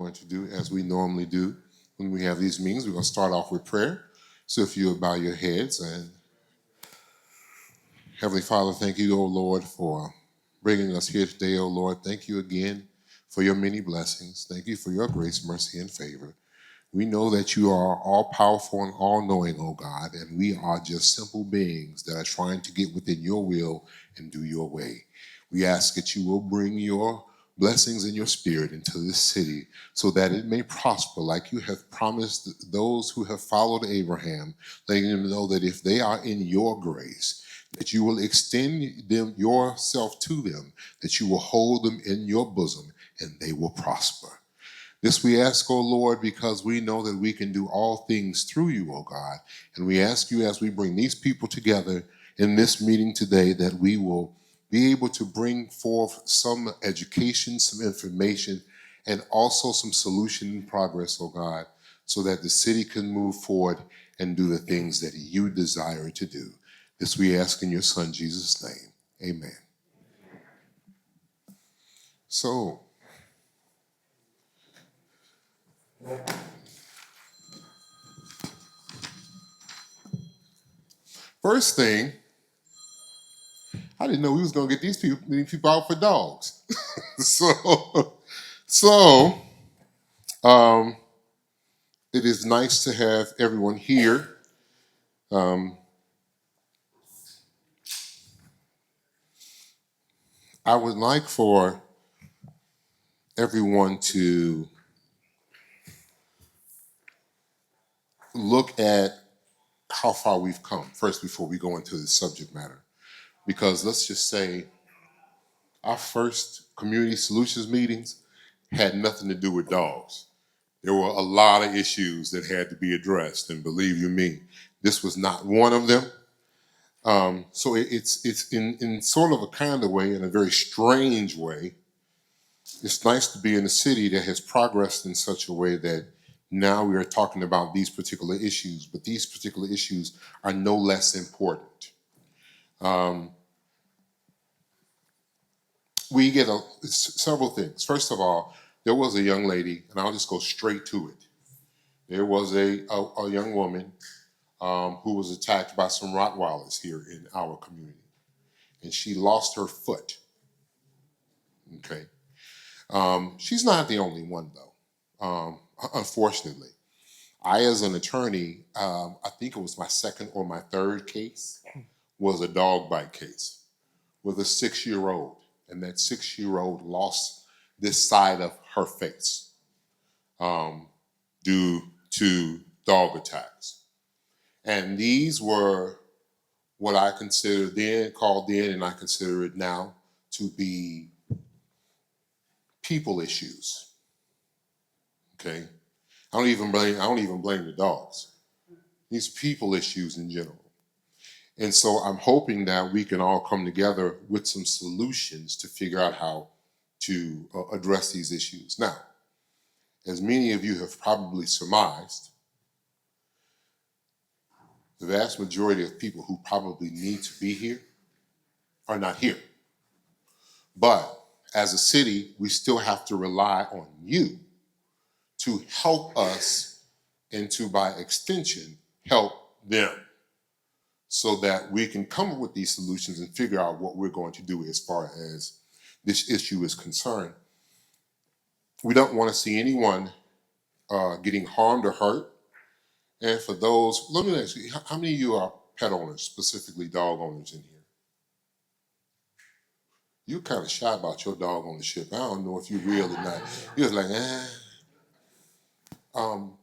Going to do as we normally do when we have these meetings. We're going to start off with prayer. So if you would bow your heads. And Heavenly Father, thank you, O Lord, for bringing us here today, O Lord. Thank you again for your many blessings. Thank you for your grace, mercy, and favor. We know that you are all powerful and all knowing, O God, and we are just simple beings that are trying to get within your will and do your way. We ask that you will bring your blessings in your spirit into this city so that it may prosper like you have promised those who have followed Abraham, letting them know that if they are in your grace, that you will extend them yourself to them, that you will hold them in your bosom, and they will prosper. This we ask, O Lord, because we know that we can do all things through you, O God. And we ask you as we bring these people together in this meeting today that we will be able to bring forth some education, some information, and also some solution and progress, O God, so that the city can move forward and do the things that you desire to do. This we ask in your Son, Jesus' name. Amen. So, first thing, I didn't know we was gonna get these people out for dogs. so, so, um, it is nice to have everyone here. I would like for everyone to look at how far we've come first before we go into the subject matter. Because let's just say our first community solutions meetings had nothing to do with dogs. There were a lot of issues that had to be addressed, and believe you me, this was not one of them. So it's in sort of a kind of way, in a very strange way. It's nice to be in a city that has progressed in such a way that now we are talking about these particular issues, but these particular issues are no less important. We get several things. First of all, there was a young lady, and I'll just go straight to it. There was a young woman who was attacked by some Rottweilers here in our community, and she lost her foot. Okay, she's not the only one though. Unfortunately, I, as an attorney, I think it was my second or my third case, was a dog bite case with a 6-year-old, and that 6-year-old lost this side of her face due to dog attacks. And these were what I considered then, called then, and I consider it now to be people issues. Okay, I don't even blame the dogs. These are people issues in general. And so I'm hoping that we can all come together with some solutions to figure out how to address these issues. Now, as many of you have probably surmised, the vast majority of people who probably need to be here are not here. But as a city, we still have to rely on you to help us and to, by extension, help them so that we can come up with these solutions and figure out what we're going to do as far as this issue is concerned. We don't want to see anyone getting harmed or hurt. And for those, let me ask you, how many of you are pet owners, specifically dog owners in here? You're kind of shy about your dog ownership. I don't know if you're real or not. You're just like, Um,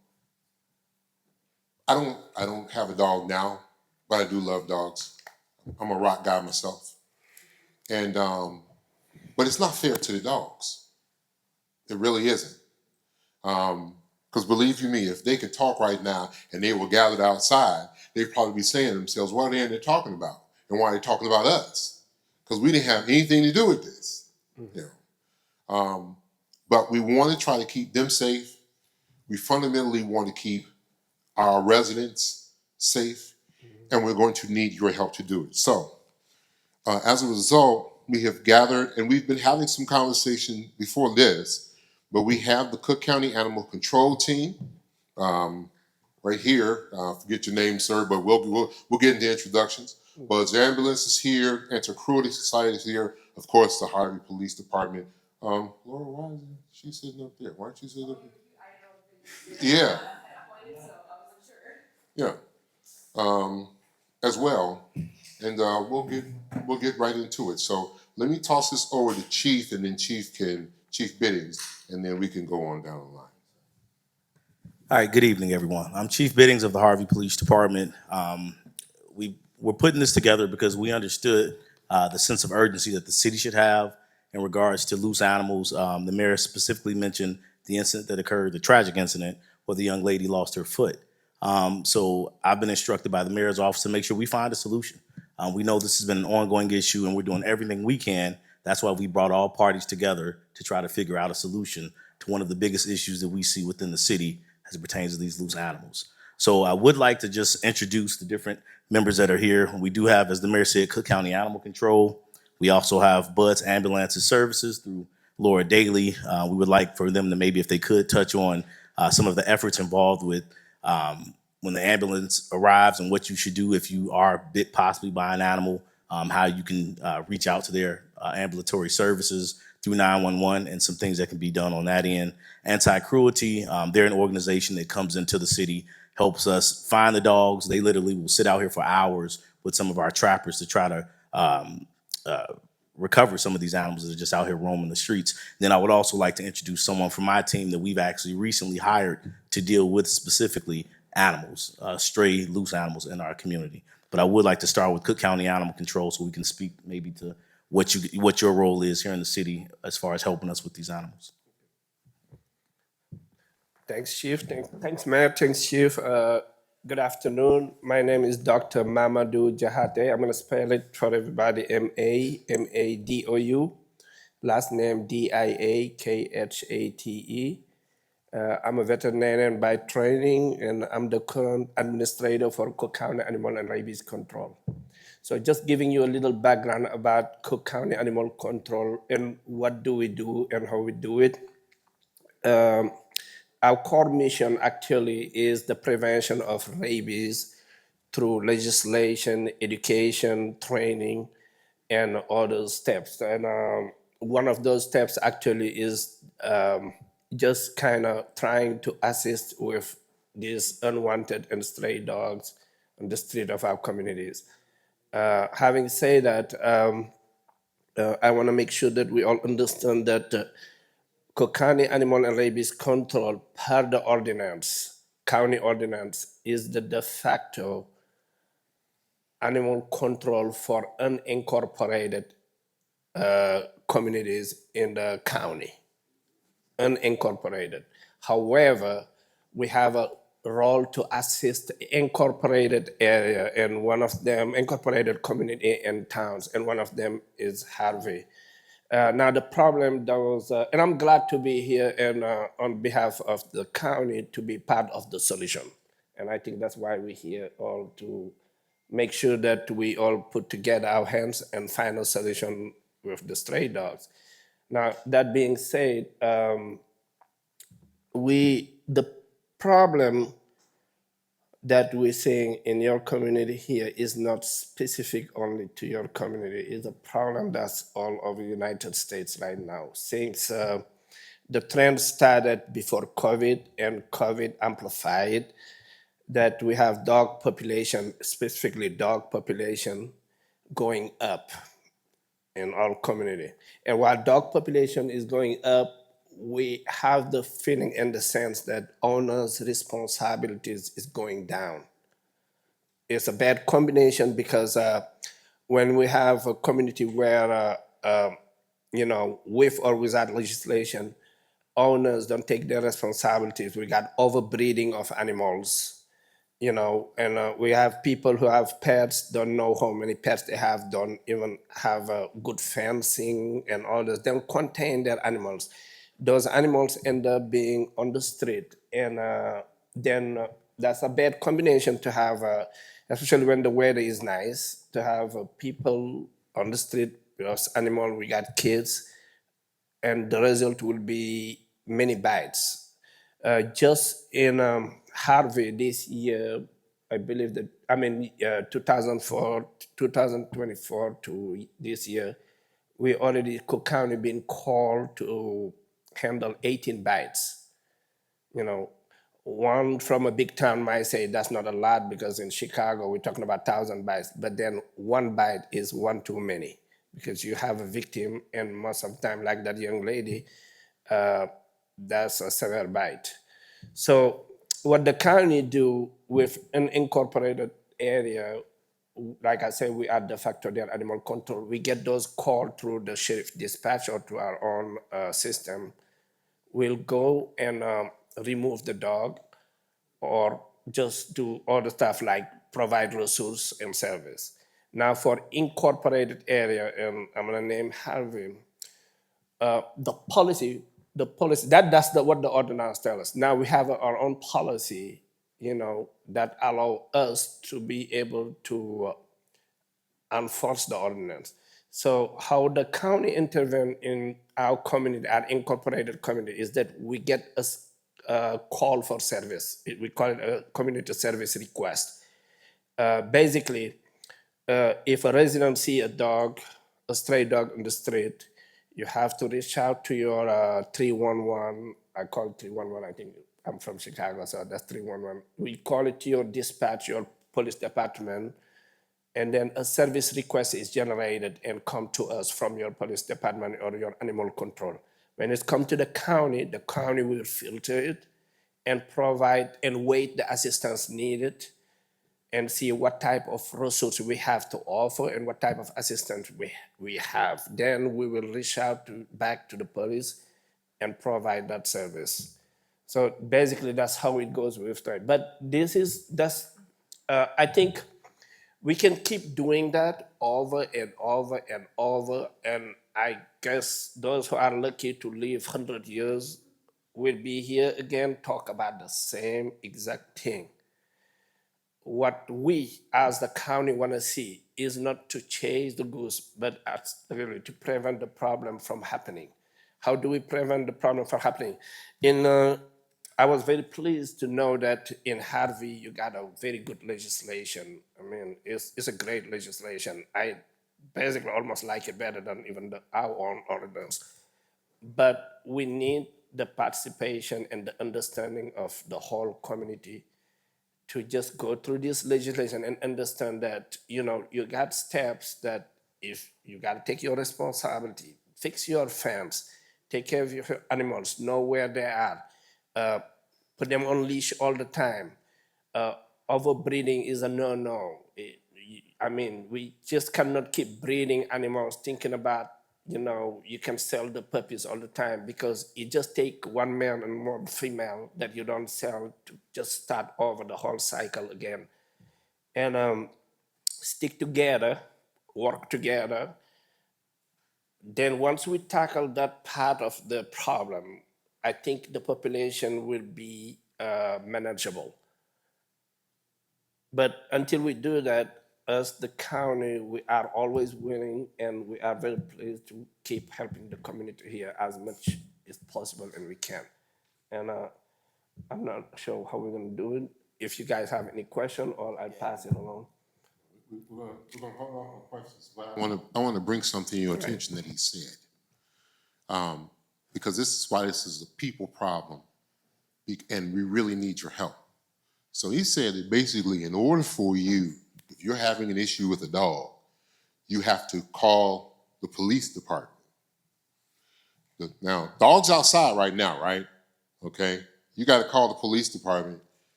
I don't have a dog now, but I do love dogs. I'm a rock guy myself. And but it's not fair to the dogs. It really isn't. Because believe you me, if they could talk right now and they were gathered outside, they'd probably be saying to themselves, what are they in there talking about? And why are they talking about us? Because we didn't have anything to do with this. You know. But we want to try to keep them safe. We fundamentally want to keep our residents safe, and we're going to need your help to do it. So, as a result, we have gathered, and we've been having some conversation before this, But we have the Cook County Animal Control Team right here. Forget your name, sir, but we'll get into introductions. Buzz Ambulance is here. Animal Cruelty Society is here. Of course, the Harvey Police Department. Laura, why is she sitting up there? Why aren't you sitting up there? Yeah. Yeah. As well, and we'll get right into it. So let me toss this over to Chief, and then Chief Biddings, and then we can go on down the line. All right, good evening, everyone. I'm Chief Biddings of the Harvey Police Department. We're putting this together because we understood the sense of urgency that the city should have in regards to loose animals. The mayor specifically mentioned the incident that occurred, the tragic incident where the young lady lost her foot. So I've been instructed by the mayor's office to make sure we find a solution. We know this has been an ongoing issue, and we're doing everything we can. That's why we brought all parties together to try to figure out a solution to one of the biggest issues that we see within the city as it pertains to these loose animals. So I would like to just introduce the different members that are here. We do have, as the mayor said, Cook County Animal Control. We also have Bud's Ambulances Services through Laura Daly. We would like for them to maybe, if they could, touch on some of the efforts involved with when the ambulance arrives and what you should do if you are bit possibly by an animal, how you can reach out to their ambulatory services through 911 and some things that can be done on that end. Anti-cruelty, they're an organization that comes into the city, helps us find the dogs. They literally will sit out here for hours with some of our trappers to try to recover some of these animals that are just out here roaming the streets. Then I would also like to introduce someone from my team that we've actually recently hired to deal with specifically animals, stray, loose animals in our community. But I would like to start with Cook County Animal Control so we can speak maybe to what your role is here in the city as far as helping us with these animals. Thanks, Chief. Thanks, Mayor. Thanks, Chief. Good afternoon. My name is Dr. Mamadou Jahate. I'm going to spell it for everybody. Mamadou. Last name Diakhate. I'm a veterinarian by training, and I'm the current administrator for Cook County Animal and Rabies Control. So just giving you a little background about Cook County Animal Control and what do we do and how we do it. Our core mission actually is the prevention of rabies through legislation, education, training, and other steps. And one of those steps actually is just kind of trying to assist with these unwanted and stray dogs on the street of our communities. Having said that, I want to make sure that we all understand that Cook County Animal and Rabies Control, per the ordinance, county ordinance, is the de facto animal control for unincorporated communities in the county. Unincorporated. However, we have a role to assist incorporated area, and one of them, incorporated community and towns, and one of them is Harvey. Now the problem that was, and I'm glad to be here and on behalf of the county to be part of the solution. And I think that's why we're here all to make sure that we all put together our hands and find a solution with the stray dogs. Now, that being said, the problem that we're seeing in your community here is not specific only to your community. It's a problem that's all over the United States right now. Since the trend started before COVID and COVID amplified, that we have dog population, specifically dog population, going up in our community. And while dog population is going up, we have the feeling and the sense that owners' responsibilities is going down. It's a bad combination because when we have a community where, with or without legislation, owners don't take their responsibilities. We got overbreeding of animals, and we have people who have pets, don't know how many pets they have, don't even have good fencing and all this. They don't contain their animals. Those animals end up being on the street, and then that's a bad combination to have, especially when the weather is nice, to have people on the street with animals. We got kids, and the result will be many bites. Just in Harvey this year, I believe that, 2004, 2024 to this year, we already, Cook County been called to handle 18 bites. You know, one from a big town might say that's not a lot because in Chicago we're talking about 1,000 bites, but then one bite is one too many because you have a victim, and most of the time, like that young lady, that's a severe bite. So what the county do with an incorporated area, like I said, we are de facto their animal control. We get those called through the sheriff dispatch or to our own system. We'll go and remove the dog or just do all the stuff like provide resource and service. Now for incorporated area, and I'm gonna name Harvey, the policy that's what the ordinance tells us. Now we have our own policy, that allow us to be able to enforce the ordinance. So how the county intervene in our community, our incorporated community, is that we get a call for service. We call it a community service request. Basically, if a resident see a stray dog on the street, you have to reach out to your 311. I call it 311. I think I'm from Chicago, so that's 311. We call it to your dispatch, your police department, and then a service request is generated and come to us from your police department or your animal control. When it comes to the county will filter it and provide and weight the assistance needed and see what type of resource we have to offer and what type of assistance we have. Then we will reach out back to the police and provide that service. So basically that's how it goes with that. But I think we can keep doing that over and over and over. And I guess those who are lucky to live 100 years will be here again, talk about the same exact thing. What we as the county want to see is not to chase the goose, but really to prevent the problem from happening. How do we prevent the problem from happening? I was very pleased to know that in Harvey, you got a very good legislation. I mean, it's a great legislation. I basically almost like it better than even our own ordinance. But we need the participation and the understanding of the whole community to just go through this legislation and understand that, you got steps that if you got to take your responsibility, fix your fence, take care of your animals, know where they are, put them on leash all the time. Overbreeding is a no-no. We just cannot keep breeding animals thinking about, you can sell the puppies all the time, because it just take one male and one female that you don't sell to just start over the whole cycle again. And stick together, work together. Then once we tackle that part of the problem, I think the population will be manageable. But until we do that, as the county, we are always willing, and we are very pleased to keep helping the community here as much as possible, and we can. And I'm not sure how we're going to do it. If you guys have any question, or I'll pass it along. We're gonna hold on for questions, but I want to bring something to your attention that he said. Because this is why this is a people problem, and we really need your help. So he said that basically, in order for you, if you're having an issue with a dog, you have to call the police department. Now, dog's outside right now, right? Okay, you got to call the police department.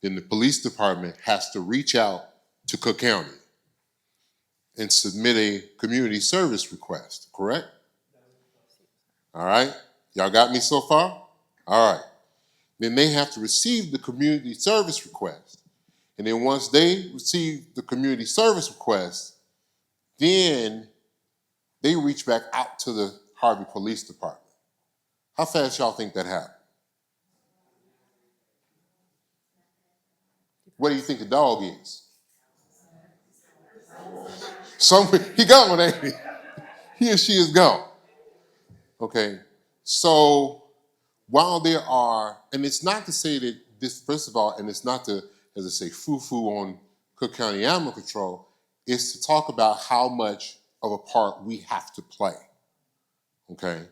Then the police department has to reach out to Cook County and submit a community service request, correct? All right, y'all got me so far? All right. Then they have to receive the community service request. And then once they receive the community service request, then they reach back out to the Harvey Police Department. How fast y'all think that happened? What do you think the dog is? He gone, ain't he? He or she is gone. Okay, so while there are, and it's not to say that this, first of all, and it's not to, as I say, foo-foo on Cook County Animal Control, it's to talk about how much of a part we have to play, okay?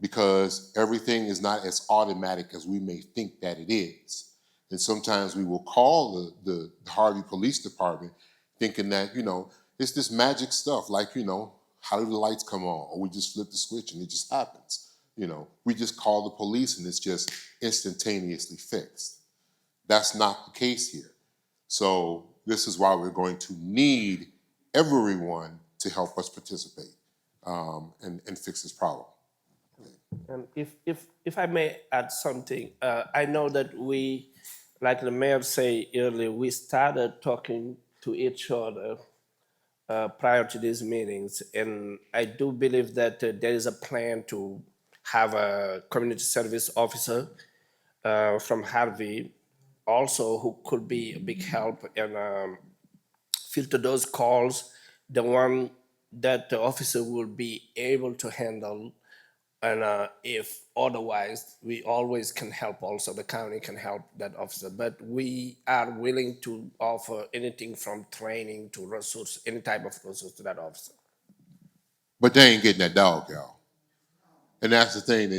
Because everything is not as automatic as we may think that it is. And sometimes we will call the Harvey Police Department thinking that, you know, it's this magic stuff, like, you know, how do the lights come on? Or we just flip the switch and it just happens. You know, we just call the police and it's just instantaneously fixed. That's not the case here. So this is why we're going to need everyone to help us participate and fix this problem. And if I may add something, I know that we, like the mayor said earlier, we started talking to each other prior to these meetings, and I do believe that there is a plan to have a community service officer from Harvey also who could be a big help and filter those calls, the one that the officer will be able to handle. And if otherwise, we always can help also, the county can help that officer. But we are willing to offer anything from training to resource, any type of resource to that officer. But they ain't getting that dog, y'all. And that's the thing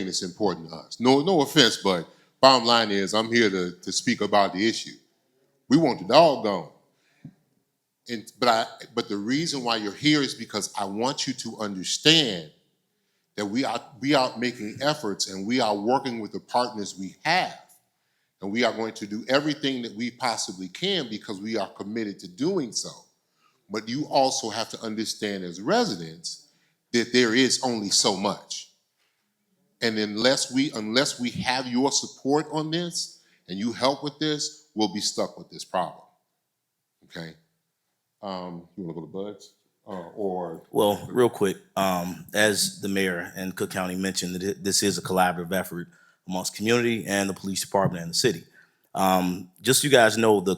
that's important to us. No offense, but bottom line is I'm here to speak about the issue. We want the dog gone. But the reason why you're here is because I want you to understand that we are making efforts and we are working with the partners we have. And we are going to do everything that we possibly can because we are committed to doing so. But you also have to understand as residents that there is only so much. And unless we have your support on this and you help with this, we'll be stuck with this problem. Okay? You want to go to Bud's? Well, real quick, as the mayor and Cook County mentioned, that this is a collaborative effort amongst community and the police department and the city. Just so you guys know, the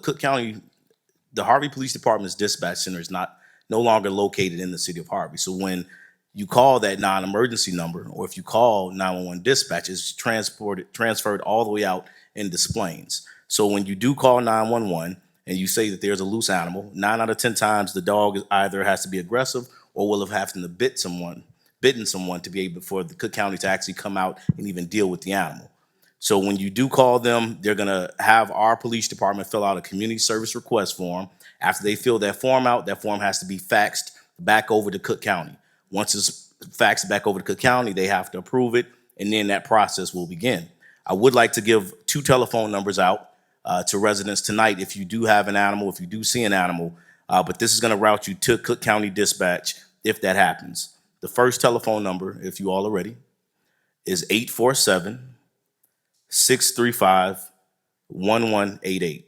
Harvey Police Department's dispatch center is no longer located in the city of Harvey. So when you call that non-emergency number, or if you call 911 dispatch, it's transferred all the way out in Des Plaines. So when you do call 911 and you say that there's a loose animal, 9 out of 10 times the dog either has to be aggressive or will have having to bitten someone to be able for the Cook County to actually come out and even deal with the animal. So when you do call them, they're gonna have our police department fill out a community service request form. After they fill that form out, that form has to be faxed back over to Cook County. Once it's faxed back over to Cook County, they have to approve it, and then that process will begin. I would like to give 2 telephone numbers out to residents tonight if you do have an animal, if you do see an animal, but this is gonna route you to Cook County Dispatch if that happens. The first telephone number, if you all are ready, is 847-635-1188.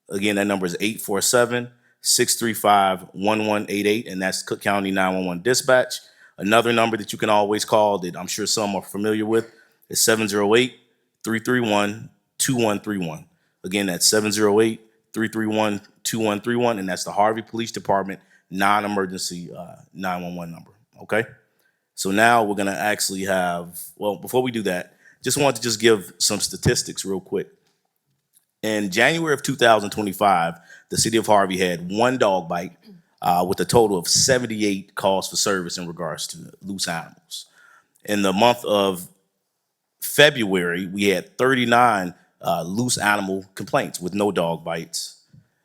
Again, that number is 847-635-1188, and that's Cook County 911 Dispatch. Another number that you can always call that I'm sure some are familiar with is 708-331-2131. Again, that's 708-331-2131, and that's the Harvey Police Department non-emergency 911 number, okay? So now we're gonna actually have, well, before we do that, just want to give some statistics real quick. In January of 2025, the city of Harvey had 1 dog bite with a total of 78 calls for service in regards to loose animals. In the month of February, we had 39 loose animal complaints with no dog bites.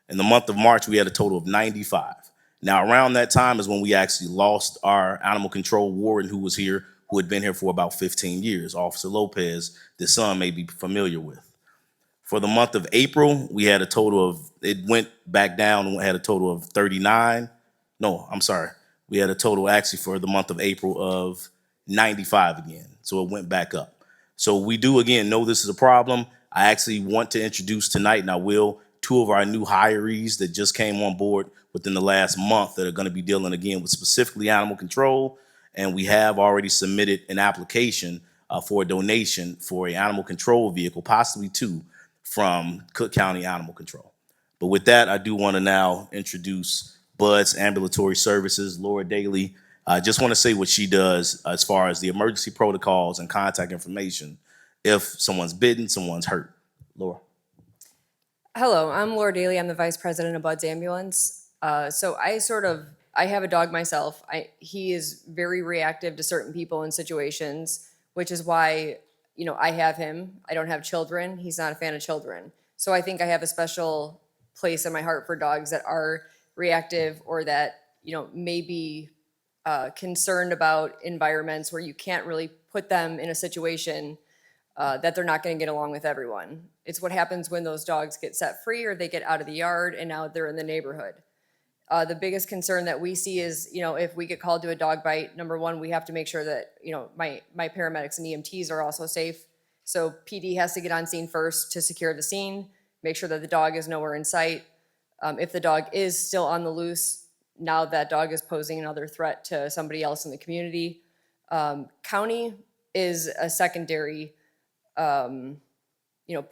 In the month of March, we had a total of 95. Now, around that time is when we actually lost our animal control warden who was here, who had been here for about 15 years, Officer Lopez, that some may be familiar with. For the month of April, we had a total of, it went back down and had a total of 39. No, I'm sorry. We had a total actually for the month of April of 95 again. So it went back up. So we do, again, know this is a problem. I actually want to introduce tonight, and I will, 2 of our new hirees that just came on board within the last month that are going to be dealing again with specifically animal control. And we have already submitted an application for a donation for an animal control vehicle, possibly 2, from Cook County Animal Control. But with that, I do want to now introduce Bud's Ambulatory Services, Laura Daly. I just want to say what she does as far as the emergency protocols and contact information if someone's bitten, someone's hurt. Laura. Hello, I'm Laura Daly. I'm the vice president of Bud's Ambulance. So I have a dog myself. He is very reactive to certain people and situations, which is why, I have him. I don't have children. He's not a fan of children. So I think I have a special place in my heart for dogs that are reactive or that, may be concerned about environments where you can't really put them in a situation that they're not going to get along with everyone. It's what happens when those dogs get set free or they get out of the yard and now they're in the neighborhood. The biggest concern that we see is, if we get called to a dog bite, number one, we have to make sure that, my paramedics and EMTs are also safe. So PD has to get on scene first to secure the scene, make sure that the dog is nowhere in sight. If the dog is still on the loose, now that dog is posing another threat to somebody else in the community. County is a secondary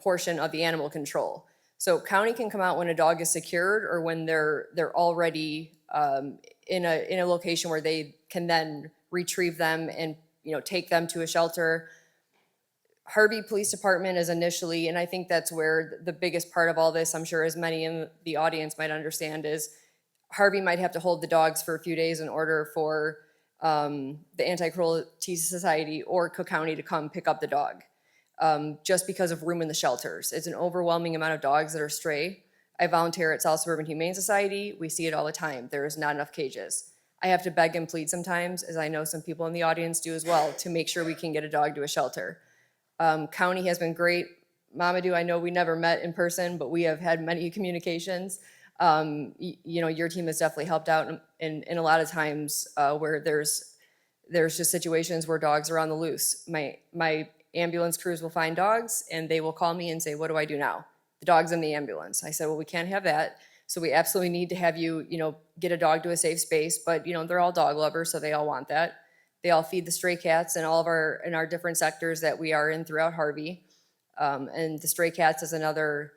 portion of the animal control. So county can come out when a dog is secured or when they're already in a location where they can then retrieve them and take them to a shelter. Harvey Police Department is initially, and I think that's where the biggest part of all this, I'm sure as many in the audience might understand, is Harvey might have to hold the dogs for a few days in order for the Animal Cruelty Society or Cook County to come pick up the dog. Just because of room in the shelters. It's an overwhelming amount of dogs that are stray. I volunteer at South Suburban Humane Society. We see it all the time. There is not enough cages. I have to beg and plead sometimes, as I know some people in the audience do as well, to make sure we can get a dog to a shelter. County has been great. Mamadou, I know we never met in person, but we have had many communications. Your team has definitely helped out in a lot of times where there's just situations where dogs are on the loose. My ambulance crews will find dogs and they will call me and say, what do I do now? The dog's in the ambulance. I said, well, we can't have that. So we absolutely need to have you, get a dog to a safe space, but they're all dog lovers, so they all want that. They all feed the stray cats in all of our different sectors that we are in throughout Harvey. And the stray cats is another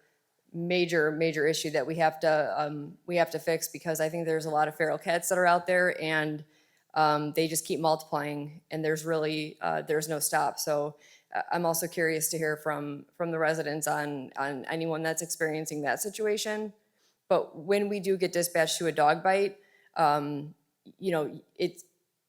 major issue that we have to fix, because I think there's a lot of feral cats that are out there and they just keep multiplying and there's no stop. So I'm also curious to hear from the residents on anyone that's experiencing that situation. But when we do get dispatched to a dog bite,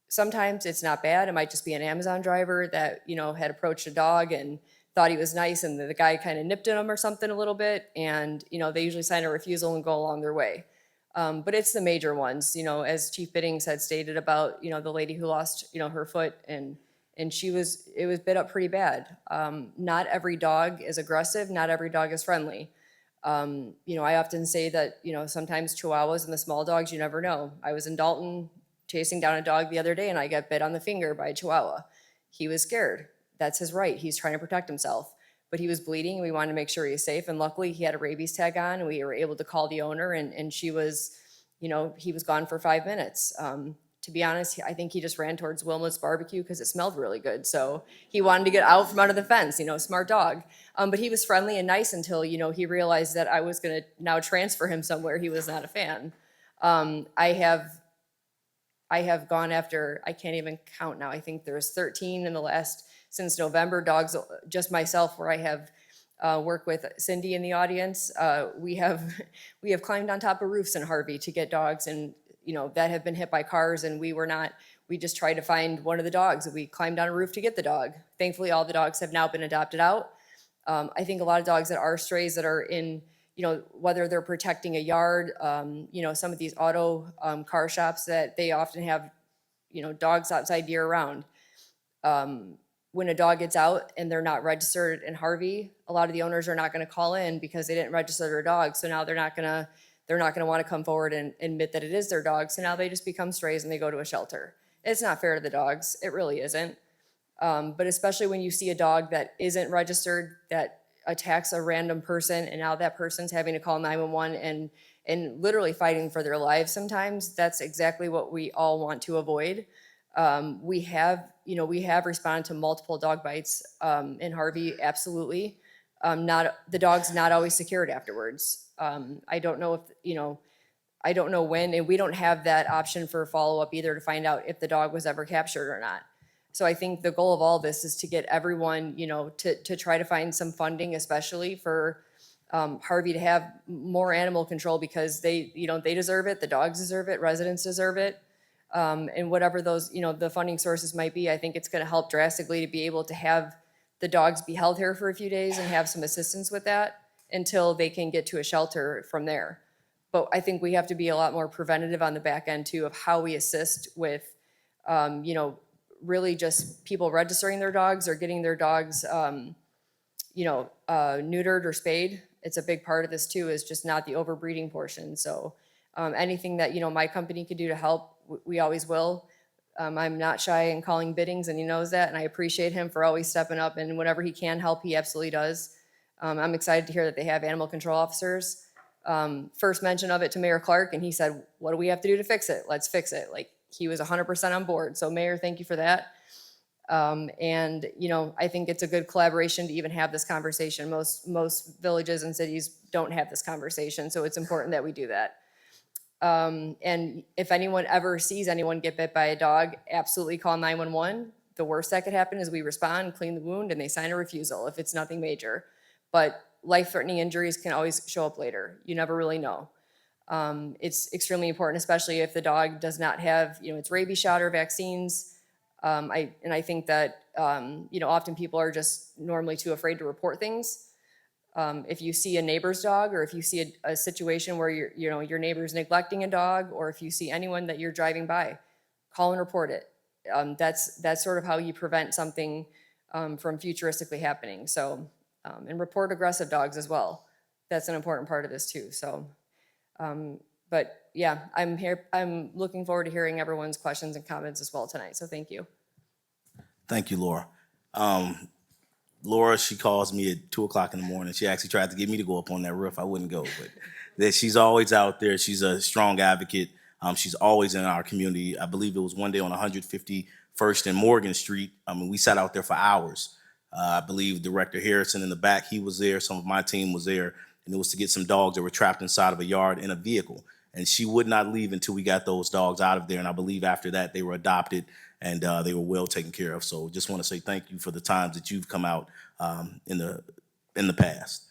sometimes it's not bad. It might just be an Amazon driver that, had approached a dog and thought he was nice and the guy kind of nipped at him or something a little bit. And, they usually sign a refusal and go along their way. But it's the major ones, as Chief Biddings had stated about, the lady who lost, her foot and it was bit up pretty bad. Not every dog is aggressive. Not every dog is friendly. I often say that, sometimes Chihuahuas and the small dogs, you never know. I was in Dalton chasing down a dog the other day and I got bit on the finger by a Chihuahua. He was scared. That's his right. He's trying to protect himself. But he was bleeding and we wanted to make sure he was safe. And luckily he had a rabies tag on and we were able to call the owner and she was, he was gone for 5 minutes. To be honest, I think he just ran towards Wilma's barbecue because it smelled really good. So he wanted to get out from under the fence, smart dog. But he was friendly and nice until, he realized that I was going to now transfer him somewhere he was not a fan. I have gone after, I can't even count now. I think there's 13 since November, dogs, just myself, where I have worked with Cindy in the audience. We have climbed on top of roofs in Harvey to get dogs and, that have been hit by cars and we just tried to find one of the dogs. We climbed on a roof to get the dog. Thankfully, all the dogs have now been adopted out. I think a lot of dogs that are strays that are in, whether they're protecting a yard, some of these auto car shops that they often have, dogs outside year round. When a dog gets out and they're not registered in Harvey, a lot of the owners are not going to call in because they didn't register their dog. So now they're not going to want to come forward and admit that it is their dog. So now they just become strays and they go to a shelter. It's not fair to the dogs. It really isn't. But especially when you see a dog that isn't registered, that attacks a random person, and now that person's having to call 911 and literally fighting for their lives sometimes, that's exactly what we all want to avoid. We have responded to multiple dog bites in Harvey, absolutely. The dog's not always secured afterwards. I don't know when, and we don't have that option for follow-up either to find out if the dog was ever captured or not. So I think the goal of all this is to get everyone, to try to find some funding, especially for Harvey to have more animal control, because they deserve it, the dogs deserve it, residents deserve it. And whatever those, the funding sources might be, I think it's going to help drastically to be able to have the dogs be held here for a few days and have some assistance with that until they can get to a shelter from there. But I think we have to be a lot more preventative on the back end too, of how we assist with, really just people registering their dogs or getting their dogs, neutered or spayed. It's a big part of this too, is just not the overbreeding portion. So anything that, my company could do to help, we always will. I'm not shy in calling Biddings, and he knows that, and I appreciate him for always stepping up, and whenever he can help, he absolutely does. I'm excited to hear that they have animal control officers. First mention of it to Mayor Clark, and he said, what do we have to do to fix it? Let's fix it. Like, he was 100% on board. So Mayor, thank you for that. And I think it's a good collaboration to even have this conversation. Most villages and cities don't have this conversation, so it's important that we do that. And if anyone ever sees anyone get bit by a dog, absolutely call 911. The worst that could happen is we respond, clean the wound, and they sign a refusal if it's nothing major. But life-threatening injuries can always show up later. You never really know. It's extremely important, especially if the dog does not have, its rabies shot or vaccines. I think that, often people are just normally too afraid to report things. If you see a neighbor's dog, or if you see a situation where your neighbor's neglecting a dog, or if you see anyone that you're driving by, call and report it. That's sort of how you prevent something from futuristically happening. So, and report aggressive dogs as well. That's an important part of this too. So, but yeah, I'm here. I'm looking forward to hearing everyone's questions and comments as well tonight. So thank you. Thank you, Laura. Laura, she calls me at 2:00 in the morning. She actually tried to get me to go up on that roof. I wouldn't go, but that she's always out there. She's a strong advocate. She's always in our community. I believe it was one day on 151st and Morgan Street. We sat out there for hours. I believe Director Harrison in the back, he was there. Some of my team was there, and it was to get some dogs that were trapped inside of a yard in a vehicle. And she would not leave until we got those dogs out of there. And I believe after that, they were adopted, and they were well taken care of. So just want to say thank you for the times that you've come out in the past.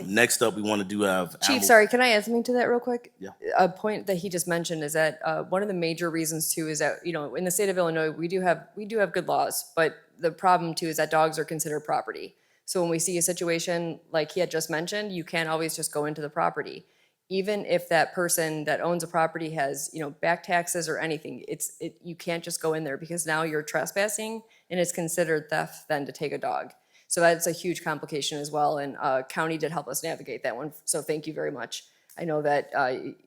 Next up, we want to have Chief, sorry, can I add something to that real quick? Yeah. A point that he just mentioned is that one of the major reasons too is that, in the state of Illinois, we do have good laws, but the problem too is that dogs are considered property. So when we see a situation like he had just mentioned, you can't always just go into the property. Even if that person that owns a property has, back taxes or anything, you can't just go in there, because now you're trespassing, and it's considered theft then to take a dog. So that's a huge complication as well, and county did help us navigate that one. So thank you very much. I know that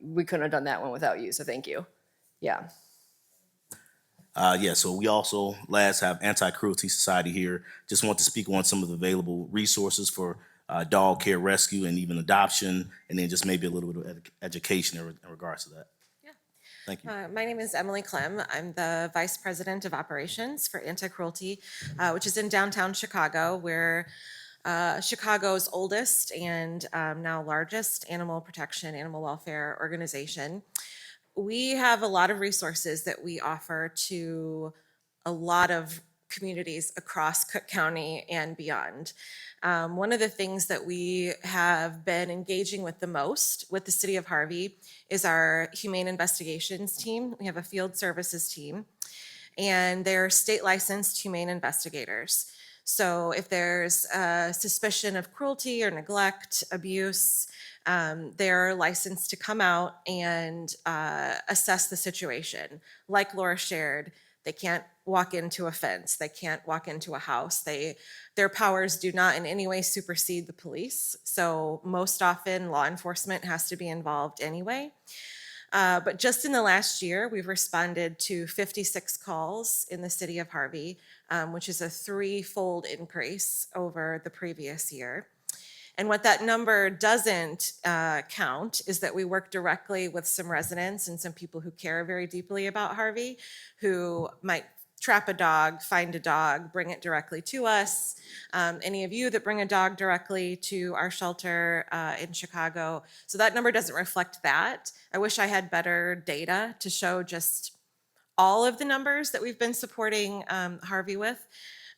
we couldn't have done that one without you, so thank you. Yeah. So we also last have Animal Cruelty Society here. Just want to speak on some of the available resources for dog care, rescue, and even adoption, and then just maybe a little bit of education in regards to that. Yeah. Thank you. My name is Emily Clem. I'm the Vice President of Operations for Anti-Cruelty, which is in downtown Chicago. We're Chicago's oldest and now largest animal protection, animal welfare organization. We have a lot of resources that we offer to a lot of communities across Cook County and beyond. One of the things that we have been engaging with the most with the city of Harvey is our humane investigations team. We have a field services team, and they're state licensed humane investigators. So if there's a suspicion of cruelty or neglect, abuse, they're licensed to come out and assess the situation. Like Laura shared, they can't walk into a fence. They can't walk into a house. Their powers do not in any way supersede the police. So most often law enforcement has to be involved anyway. But just in the last year, we've responded to 56 calls in the city of Harvey, which is a threefold increase over the previous year. And what that number doesn't count is that we work directly with some residents and some people who care very deeply about Harvey, who might trap a dog, find a dog, bring it directly to us. Any of you that bring a dog directly to our shelter in Chicago. So that number doesn't reflect that. I wish I had better data to show just all of the numbers that we've been supporting Harvey with,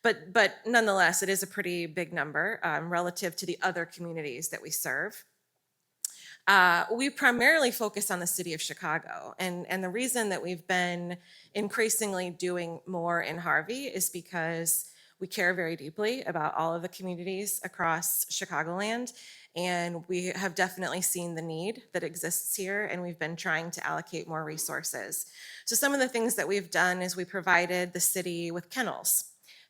but nonetheless, it is a pretty big number relative to the other communities that we serve. We primarily focus on the city of Chicago, and the reason that we've been increasingly doing more in Harvey is because we care very deeply about all of the communities across Chicagoland, and we have definitely seen the need that exists here, and we've been trying to allocate more resources. So some of the things that we've done is we provided the city with kennels,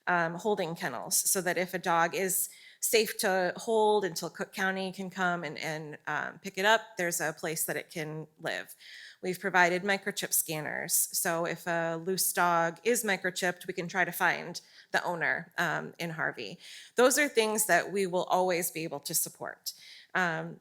holding kennels, so that if a dog is safe to hold until Cook County can come and pick it up, there's a place that it can live. We've provided microchip scanners, so if a loose dog is microchipped, we can try to find the owner in Harvey. Those are things that we will always be able to support.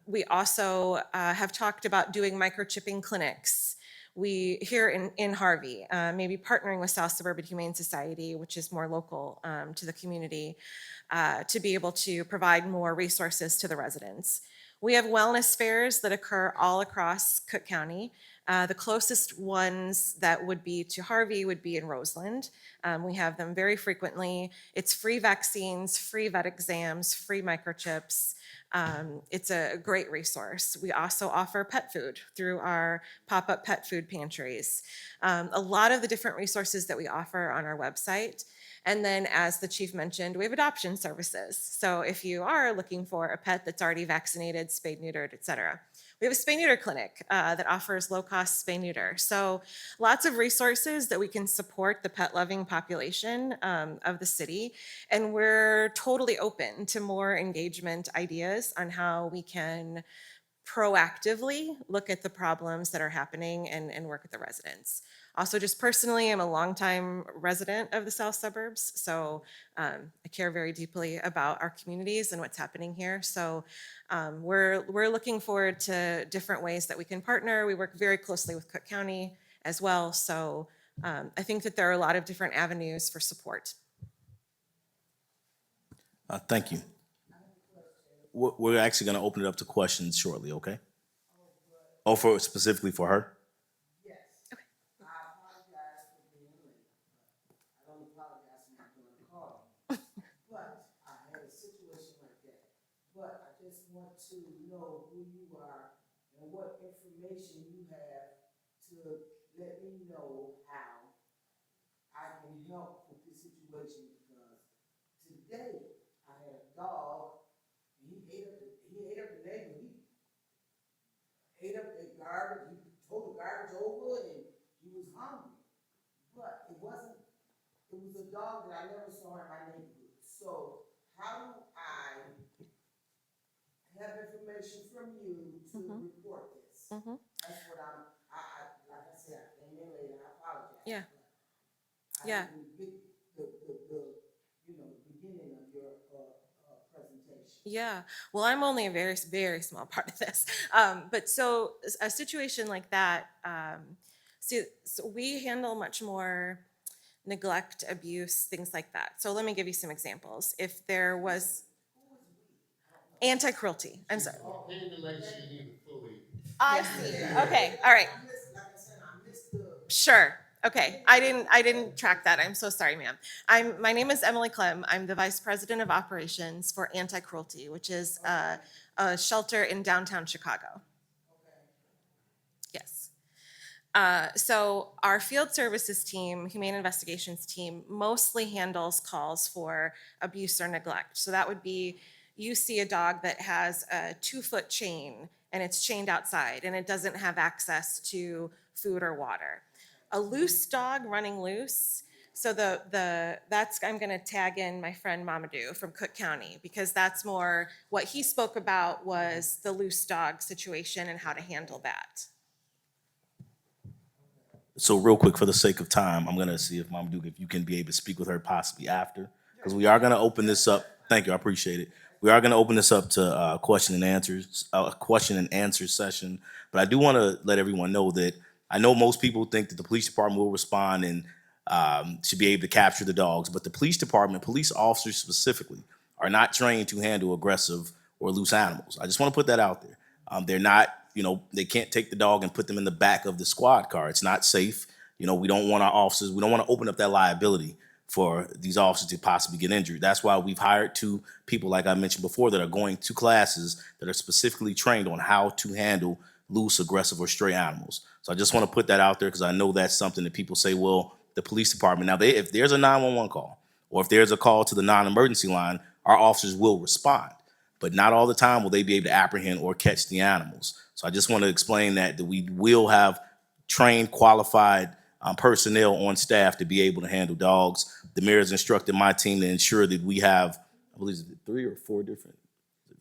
We also have talked about doing microchipping clinics. We here in Harvey, maybe partnering with South Suburban Humane Society, which is more local to the community, to be able to provide more resources to the residents. We have wellness fairs that occur all across Cook County. The closest ones that would be to Harvey would be in Roseland. We have them very frequently. It's free vaccines, free vet exams, free microchips. It's a great resource. We also offer pet food through our pop-up pet food pantries. A lot of the different resources that we offer on our website. And then, as the chief mentioned, we have adoption services. So if you are looking for a pet that's already vaccinated, spayed, neutered, et cetera, we have a spay neuter clinic that offers low-cost spay neuter. So lots of resources that we can support the pet-loving population of the city. And we're totally open to more engagement ideas on how we can proactively look at the problems that are happening and work with the residents. Also, just personally, I'm a longtime resident of the South Suburbs, so I care very deeply about our communities and what's happening here. So we're looking forward to different ways that we can partner. We work very closely with Cook County as well, so I think that there are a lot of different avenues for support. Thank you. We're actually going to open it up to questions shortly, okay? Oh, specifically for her? But I just want to know who you are and what information you have to let me know how I can help with this situation, because today I had a dog and he ate up the neighbor. He ate up the garbage, he tore the garbage over, and he was hungry. But it was a dog that I never saw in my neighborhood. So how do I have information from you to report this? That's what I like I said, I came in late, I apologize. Yeah. I didn't get the beginning of your presentation. Yeah, well, I'm only a very, very small part of this. But so a situation like that, so we handle much more neglect, abuse, things like that. So let me give you some examples. If there was anti-cruelty, I'm sorry. I see. Okay, all right. Like I said, I missed the. Sure. Okay. I didn't track that. I'm so sorry, ma'am. My name is Emily Clem. I'm the Vice President of Operations for Anti-Cruelty, which is a shelter in downtown Chicago. Yes. So our field services team, humane investigations team, mostly handles calls for abuse or neglect. So that would be, you see a dog that has a 2-foot chain and it's chained outside and it doesn't have access to food or water. A loose dog running loose. So that's, I'm gonna tag in my friend Mamadou from Cook County, because that's more what he spoke about was the loose dog situation and how to handle that. So real quick, for the sake of time, I'm going to see if Mama Duke, if you can be able to speak with her possibly after, because we are going to open this up. Thank you, I appreciate it. We are going to open this up to a question and answer session. But I do want to let everyone know that I know most people think that the police department will respond and should be able to capture the dogs, but the police department, police officers specifically, are not trained to handle aggressive or loose animals. I just want to put that out there. They're not, they can't take the dog and put them in the back of the squad car. It's not safe. You know, we don't want our officers, we don't want to open up that liability for these officers to possibly get injured. That's why we've hired 2 people, like I mentioned before, that are going to classes that are specifically trained on how to handle loose, aggressive, or stray animals. So I just want to put that out there because I know that's something that people say, well, the police department. Now, if there's a 911 call or if there's a call to the non-emergency line, our officers will respond. But not all the time will they be able to apprehend or catch the animals. So I just want to explain that we will have trained, qualified personnel on staff to be able to handle dogs. The mayor has instructed my team to ensure that we have, I believe, 3 or 4 different,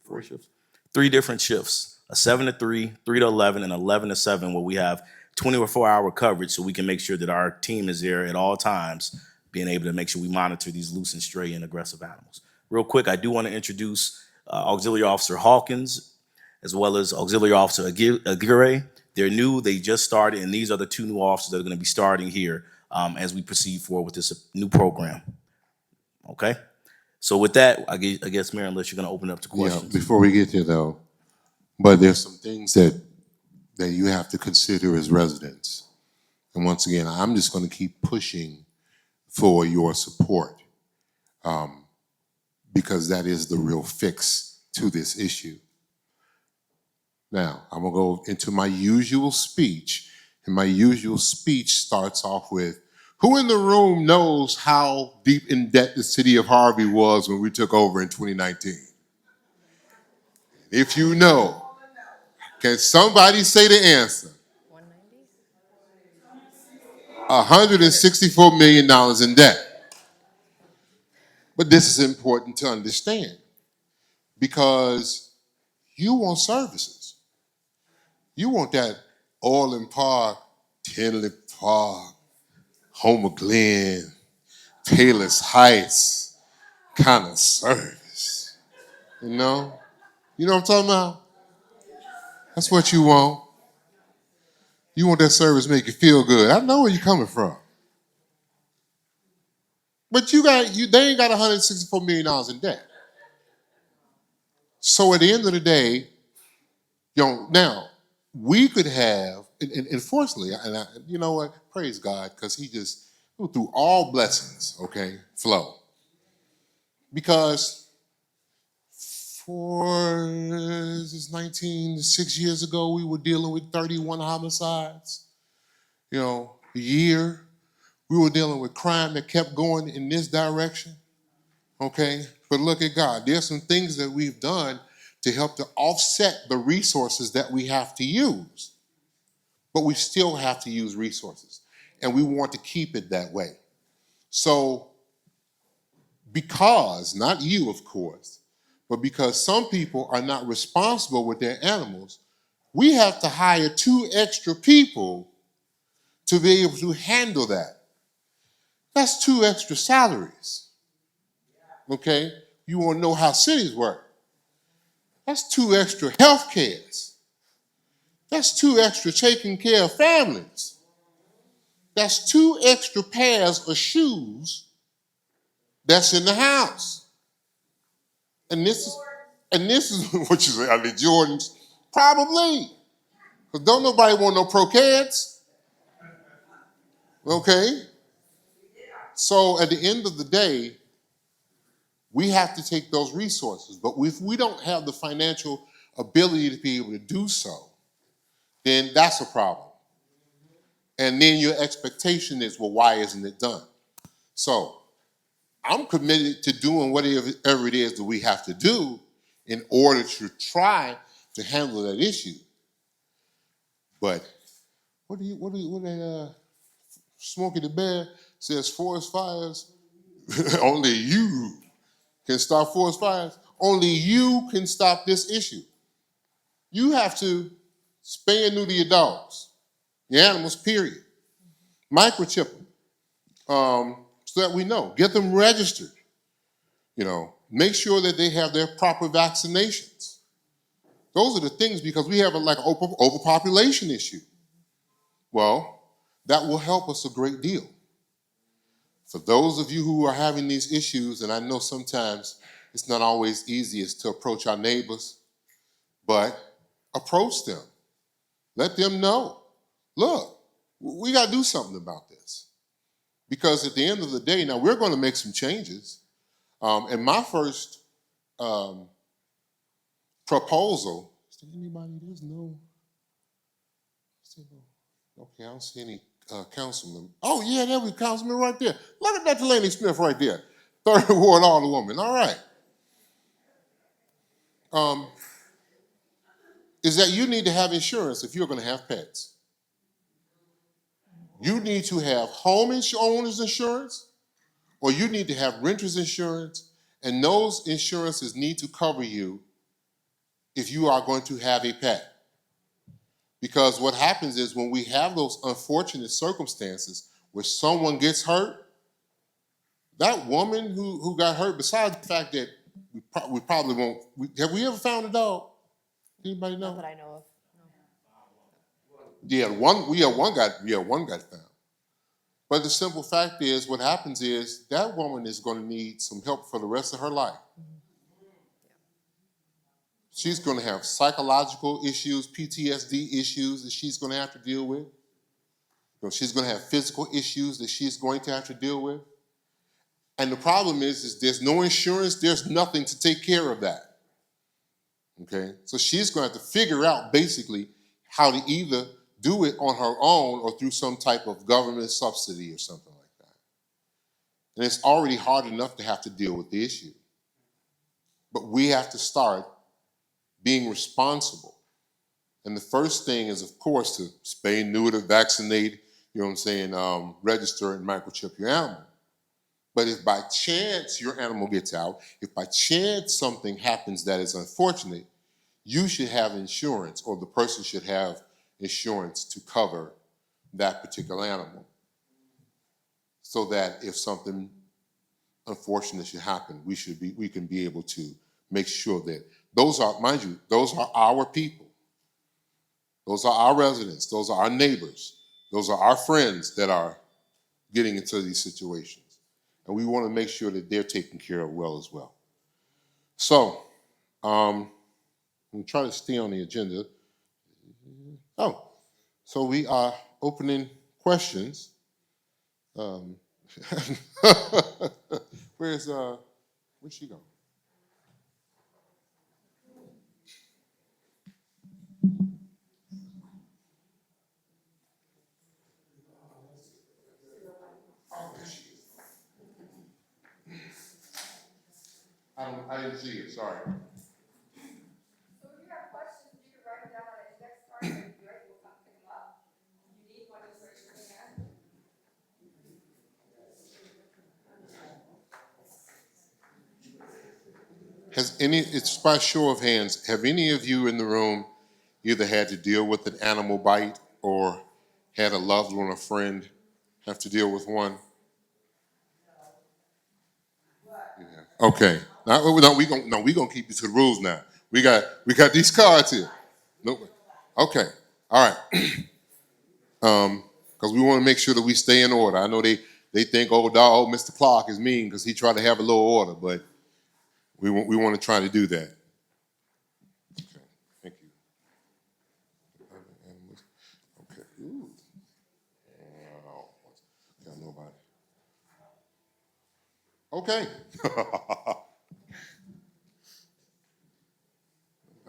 4 shifts? 3 different shifts, a 7 to 3, 3 to 11, and 11 to 7, where we have 24-hour coverage so we can make sure that our team is there at all times, being able to make sure we monitor these loose and stray and aggressive animals. Real quick, I do want to introduce Auxiliary Officer Hawkins, as well as Auxiliary Officer Aguirre. They're new, they just started, and these are the 2 new officers that are going to be starting here as we proceed forward with this new program. Okay? So with that, I guess, Mayor, unless you're going to open up to questions. Yeah, before we get there though, but there's some things that you have to consider as residents. And once again, I'm just going to keep pushing for your support because that is the real fix to this issue. Now, I'm going to go into my usual speech, and my usual speech starts off with, who in the room knows how deep in debt the city of Harvey was when we took over in 2019? If you know, can somebody say the answer? 190? $164 million in debt. But this is important to understand because you want services. You want that Orland Park, Tinley Park, Homer Glen, Taylor's Heights kind of service. You know? You know what I'm talking about? That's what you want. You want that service to make you feel good. I know where you're coming from. But they ain't got $164 million in debt. So at the end of the day, now, we could have, and fortunately, you know what? Praise God, because he just, through all blessings, okay, flow. Because 6 years ago, we were dealing with 31 homicides. You know, a year, we were dealing with crime that kept going in this direction, okay? But look at God. There's some things that we've done to help to offset the resources that we have to use. But we still have to use resources, and we want to keep it that way. So because, not you, of course, but because some people are not responsible with their animals, we have to hire 2 extra people to be able to handle that. That's 2 extra salaries. Okay? You want to know how cities work. That's 2 extra health cares. That's 2 extra taking care of families. That's 2 extra pairs of shoes that's in the house. And this is what you say, are the Jordans? Probably. Because don't nobody want no Pro-Cats. Okay? So at the end of the day, we have to take those resources. But if we don't have the financial ability to be able to do so, then that's a problem. And then your expectation is, well, why isn't it done? So I'm committed to doing whatever it is that we have to do in order to try to handle that issue. But what Smokey the Bear says, forest fires, only you can stop forest fires. Only you can stop this issue. You have to spay and neuter your dogs, your animals, period. Microchip them so that we know. Get them registered. You know, make sure that they have their proper vaccinations. Those are the things, because we have an overpopulation issue. Well, that will help us a great deal. For those of you who are having these issues, and I know sometimes it's not always easiest to approach our neighbors, but approach them. Let them know. Look, We got to do something about this. Because at the end of the day, now we're going to make some changes. And my first proposal, is there anybody, there's no, okay, I don't see any councilman. Oh yeah, there we councilman right there. Look at that Delaney Smith right there. 3rd Ward Alderwoman, all right. Is that you need to have insurance if you're going to have pets. You need to have owner's insurance, or you need to have renter's insurance, and those insurances need to cover you if you are going to have a pet. Because what happens is when we have those unfortunate circumstances where someone gets hurt, that woman who got hurt, besides the fact that we probably won't, have we ever found a dog? Anybody know? Not that I know of. Yeah, one got found. But the simple fact is, what happens is that woman is going to need some help for the rest of her life. She's going to have psychological issues, PTSD issues that she's going to have to deal with. She's going to have physical issues that she's going to have to deal with. And the problem is there's no insurance, there's nothing to take care of that. Okay? So she's going to have to figure out basically how to either do it on her own or through some type of government subsidy or something like that. And it's already hard enough to have to deal with the issue. But we have to start being responsible. And the first thing is, of course, to spay, neuter, vaccinate, you know what I'm saying, register and microchip your animal. But if by chance your animal gets out, if by chance something happens that is unfortunate, you should have insurance, or the person should have insurance to cover that particular animal, so that if something unfortunate should happen, we can be able to make sure that those are, mind you, those are our people. Those are our residents. Those are our neighbors. Those are our friends that are getting into these situations. And we want to make sure that they're taken care of well as well. So, I'm going to try to stay on the agenda. Oh, so we are opening questions. Where's she go? I didn't see it, sorry. So if you have questions, you can write them down on an index card, and Greg will come pick them up. If you need one, just raise your hand. It's by show of hands, have any of you in the room either had to deal with an animal bite or had a loved one or friend have to deal with one? Yeah. Okay. We gonna keep you to the rules now. We got these cards here. Nope. Okay. All right. Because we want to make sure that we stay in order. I know they think, Mr. Clark is mean because he tried to have a little order, but we want to try to do that. Okay. Thank you. Okay. Ooh. Got nobody. Okay.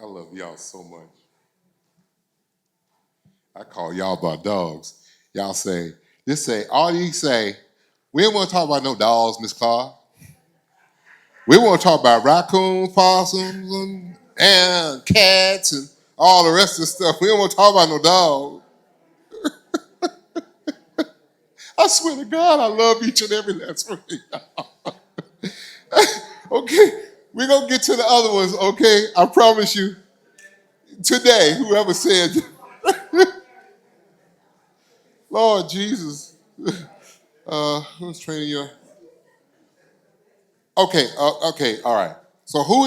I love y'all so much. I call y'all by dogs. Y'all say, all you say, we don't want to talk about no dogs, Miss Clark. We want to talk about raccoons, possums, and cats, and all the rest of the stuff. We don't want to talk about no dogs. I swear to God, I love each and every last one of y'all. Okay, we're going to get to the other ones, okay? I promise you. Today, whoever said, Lord Jesus, who's training you? Okay, all right. So who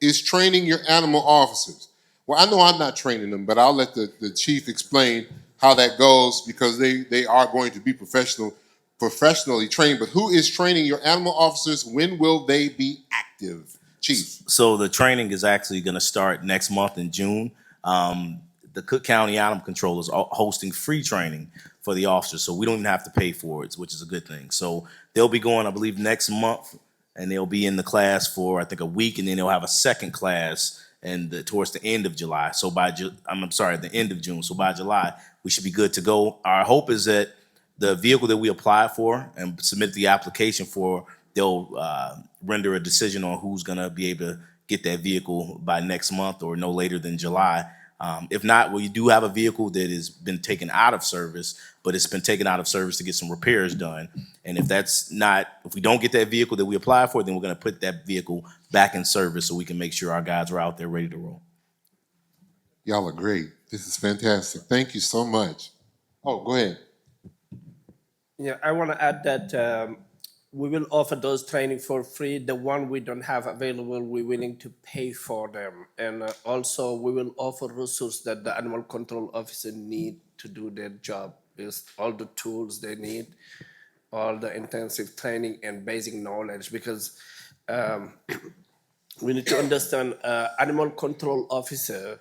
is training your animal officers? Well, I know I'm not training them, but I'll let the chief explain how that goes, because they are going to be professionally trained. But who is training your animal officers? When will they be active, Chief? So the training is actually going to start next month in June. the Cook County Animal Control is hosting free training for the officers, so we don't even have to pay for it, which is a good thing. So they'll be going, I believe, next month, and they'll be in the class for I think a week, and then they'll have a second class and towards the end of July. So I'm sorry, the end of June. So by July, we should be good to go. Our hope is that the vehicle that we apply for and submit the application for, they'll render a decision on who's going to be able to get that vehicle by next month or no later than July. If not, well, you do have a vehicle that has been taken out of service, but it's been taken out of service to get some repairs done. And if we don't get that vehicle that we apply for, then we're going to put that vehicle back in service so we can make sure our guys are out there ready to roll. Y'all are great. This is fantastic. Thank you so much. Oh, go ahead. Yeah, I want to add that we will offer those training for free. The one we don't have available, we're willing to pay for them. And also we will offer resources that the animal control officer need to do their job. Is all the tools they need, all the intensive training and basic knowledge, because we need to understand animal control officer,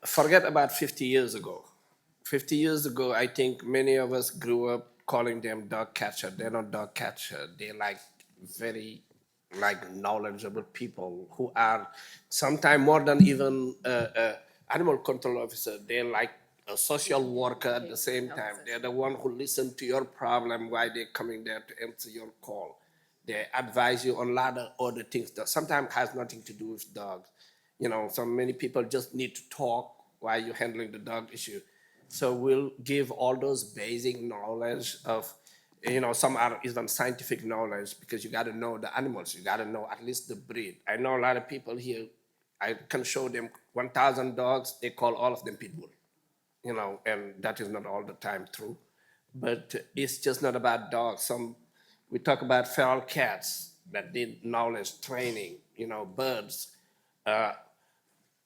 forget about 50 years ago. 50 years ago, I think many of us grew up calling them dog catcher. They're not dog catcher. They're very knowledgeable people who are sometimes more than even animal control officer. They're like a social worker at the same time. They're the one who listen to your problem while they're coming there to answer your call. They advise you on a lot of other things that sometimes has nothing to do with dogs. So many people just need to talk while you're handling the dog issue. So we'll give all those basic knowledge of, some are even scientific knowledge, because you got to know the animals. You got to know at least the breed. I know a lot of people here, I can show them 1,000 dogs, they call all of them pit bull, and that is not all the time true. But it's just not about dogs. We talk about feral cats that need knowledge, training, birds,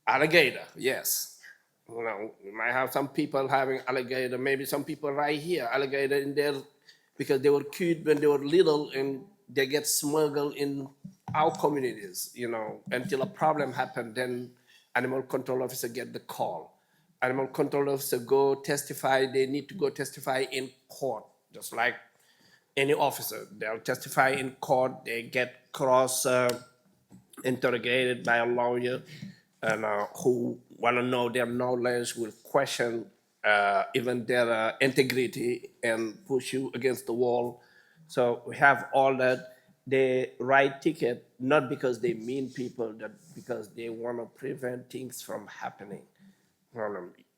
alligator, yes. We might have some people having alligator, maybe some people right here, alligator in there because they were cute when they were little and they get smuggled in our communities, until a problem happened, then animal control officer get the call. Animal control officer go testify, they need to go testify in court, just like any officer. They'll testify in court, they get cross interrogated by a lawyer, and who want to know their knowledge, will question even their integrity and push you against the wall. So we have all that. They write ticket not because they mean people, that because they want to prevent things from happening.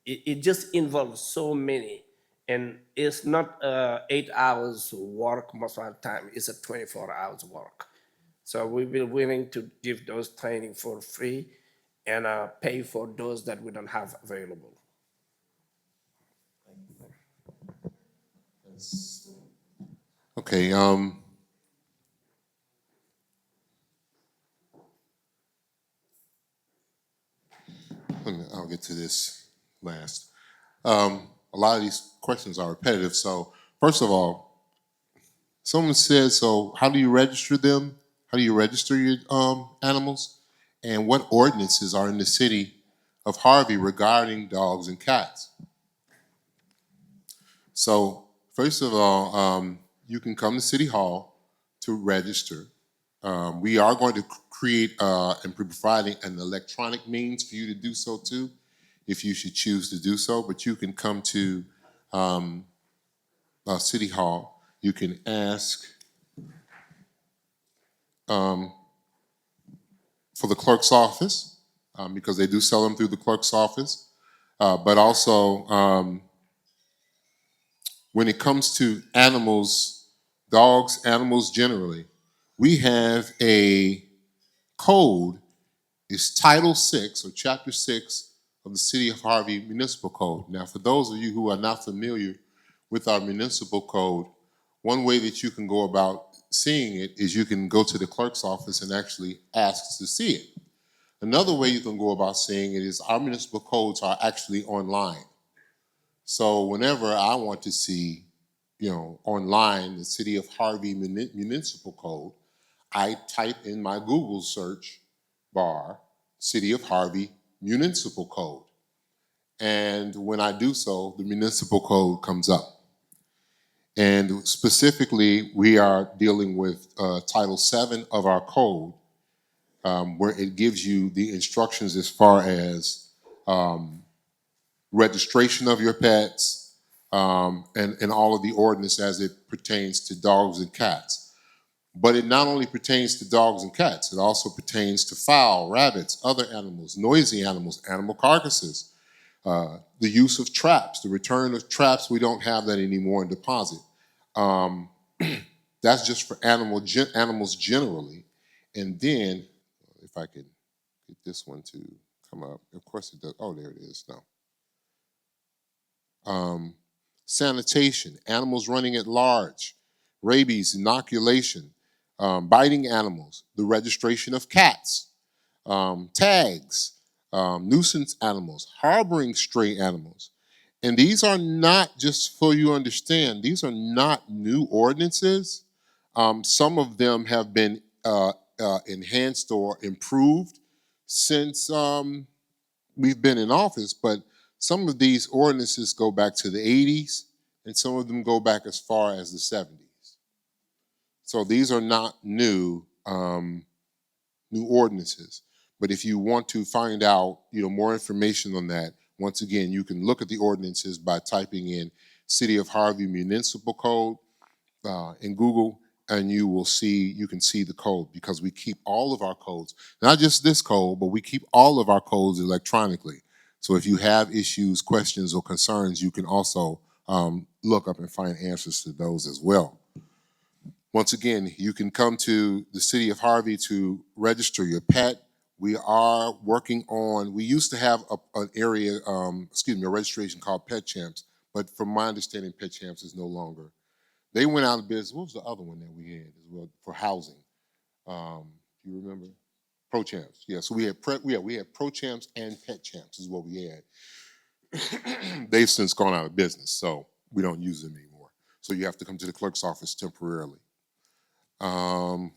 It just involves so many, and it's not 8 hours work most of the time. It's a 24 hours work. So we will be willing to give those training for free and pay for those that we don't have available. Okay, I'll get to this last. A lot of these questions are repetitive. So first of all, someone said, so how do you register them? How do you register your animals? And what ordinances are in the city of Harvey regarding dogs and cats? So first of all, you can come to City Hall to register. We are going to create and be providing an electronic means for you to do so too, if you should choose to do so. But you can come to City Hall. You can ask for the clerk's office, because they do sell them through the clerk's office. But also, when it comes to animals, dogs, animals generally, we have a code. It's Title 6 or Chapter 6 of the City of Harvey Municipal Code. Now, for those of you who are not familiar with our municipal code, one way that you can go about seeing it is you can go to the clerk's office and actually ask to see it. Another way you can go about seeing it is our municipal codes are actually online. So whenever I want to see, online the City of Harvey Municipal Code, I type in my Google search bar, City of Harvey Municipal Code. And when I do so, the municipal code comes up. And specifically, we are dealing with Title VII of our code, where it gives you the instructions as far as registration of your pets, and all of the ordinance as it pertains to dogs and cats. But it not only pertains to dogs and cats, it also pertains to fowl, rabbits, other animals, noisy animals, animal carcasses, the use of traps, the return of traps. We don't have that anymore in deposit. Um, that's just for animals generally. And then, if I could get this one to come up, of course it does. Oh, there it is. No. Sanitation, animals running at large, rabies, inoculation, biting animals, the registration of cats, tags, nuisance animals, harboring stray animals. And these are not, just so you understand, these are not new ordinances. Some of them have been enhanced or improved since we've been in office, but some of these ordinances go back to the 80s, and some of them go back as far as the 70s. So these are not new ordinances. But if you want to find out, more information on that, once again, you can look at the ordinances by typing in City of Harvey Municipal Code in Google, and you can see the code, because we keep all of our codes, not just this code, but we keep all of our codes electronically. So if you have issues, questions, or concerns, you can also look up and find answers to those as well. Once again, you can come to the City of Harvey to register your pet. We are working on, we used to have an area, a registration called Pet Champs, but from my understanding, Pet Champs is no longer. They went out of business. What was the other one that we had as well for housing? Do you remember? Pro Champs. Yeah, so we had Pro Champs and Pet Champs is what we had. They've since gone out of business, so we don't use them anymore. So you have to come to the clerk's office temporarily. Um,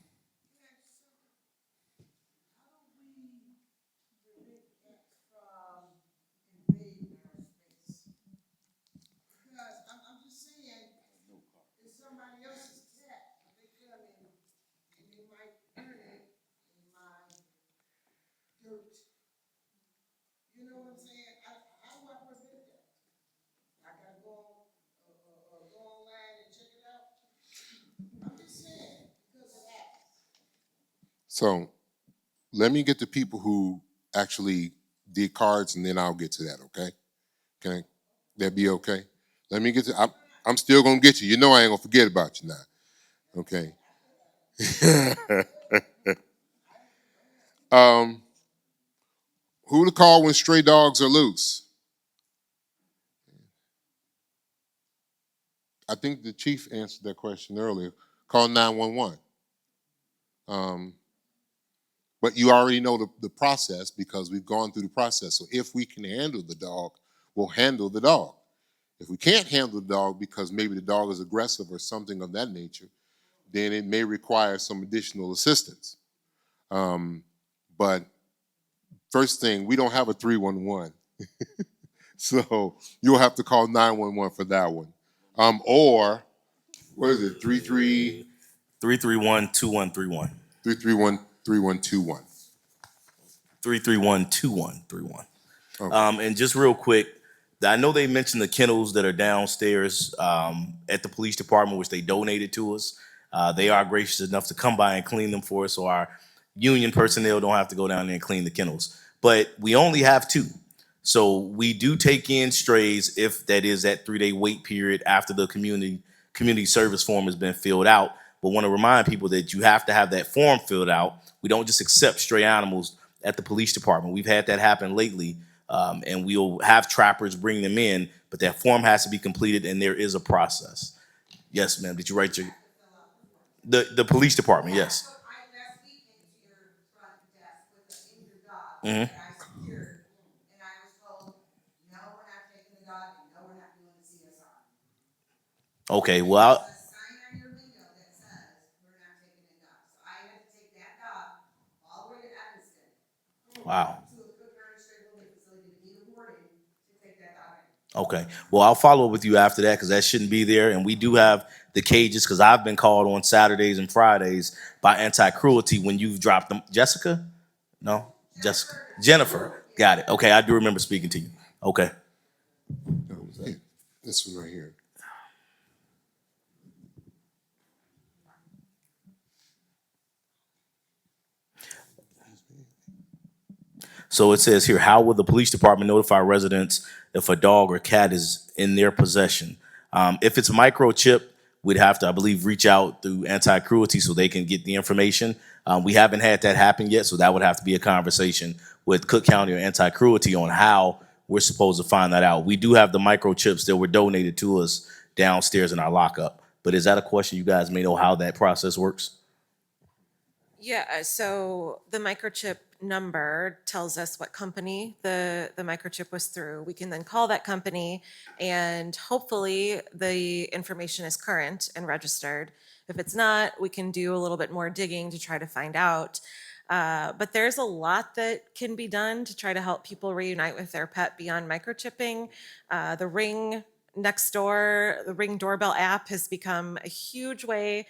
I'm just saying, it's somebody else's cat, they come in and they might burn it in my dirt. You know what I'm saying? How do I prevent that? I gotta go online and check it out. I'm just saying, because of that. so let me get the people who actually did cards, and then I'll get to that. Okay? Can that be okay? Let me get to. I'm still gonna get you. You know I ain't gonna forget about you now. Okay. Who to call when stray dogs are loose? I think the chief answered that question earlier. Call 911. But you already know the process, because we've gone through the process. So if we can handle the dog, we'll handle the dog. If we can't handle the dog because maybe the dog is aggressive or something of that nature, then it may require some additional assistance. But first thing, we don't have a 311. So you'll have to call 911 for that one. Or, what is it, 33? 331-2131. 331-3121. 331-2131. Okay. And just real quick, I know they mentioned the kennels that are downstairs at the police department, which they donated to us. They are gracious enough to come by and clean them for us, so our union personnel don't have to go down there and clean the kennels. But we only have 2. So we do take in strays if that is that 3-day wait period after the community service form has been filled out. But want to remind people that you have to have that form filled out. We don't just accept stray animals at the police department. We've had that happen lately, and we'll have trappers bring them in, but that form has to be completed, and there is a process. Yes, ma'am. Did you write your the police department? Yes. So I last week came to your front desk with an injured dog Mhm. that I secured, and I was told, no, we're not taking the dog, and no, we're not doing the CSR. Okay. Well, There's a sign on your window that says, we're not taking the dog, so I had to take that dog all the way to Evanston wow. to a Cook County Stray Bully facility to need a warning to take Okay. Well, I'll follow up with you after that because that shouldn't be there. And we do have the cages because I've been called on Saturdays and Fridays by anti-cruelty when you've dropped them. Jessica? No? Jessica. Jennifer. Got it. Okay. I do remember speaking to you. Okay. Here, this one right here. So it says here, how will the police department notify residents if a dog or cat is in their possession? If it's microchip, we'd have to, I believe, reach out through anti-cruelty so they can get the information. We haven't had that happen yet, so that would have to be a conversation with Cook County or anti-cruelty on how we're supposed to find that out. We do have the microchips that were donated to us downstairs in our lockup. But is that a question you guys may know how that process works? Yeah, so the microchip number tells us what company the microchip was through. We can then call that company and hopefully the information is current and registered. If it's not, we can do a little bit more digging to try to find out. But there's a lot that can be done to try to help people reunite with their pet beyond microchipping. The Ring next door, the Ring doorbell app has become a huge way.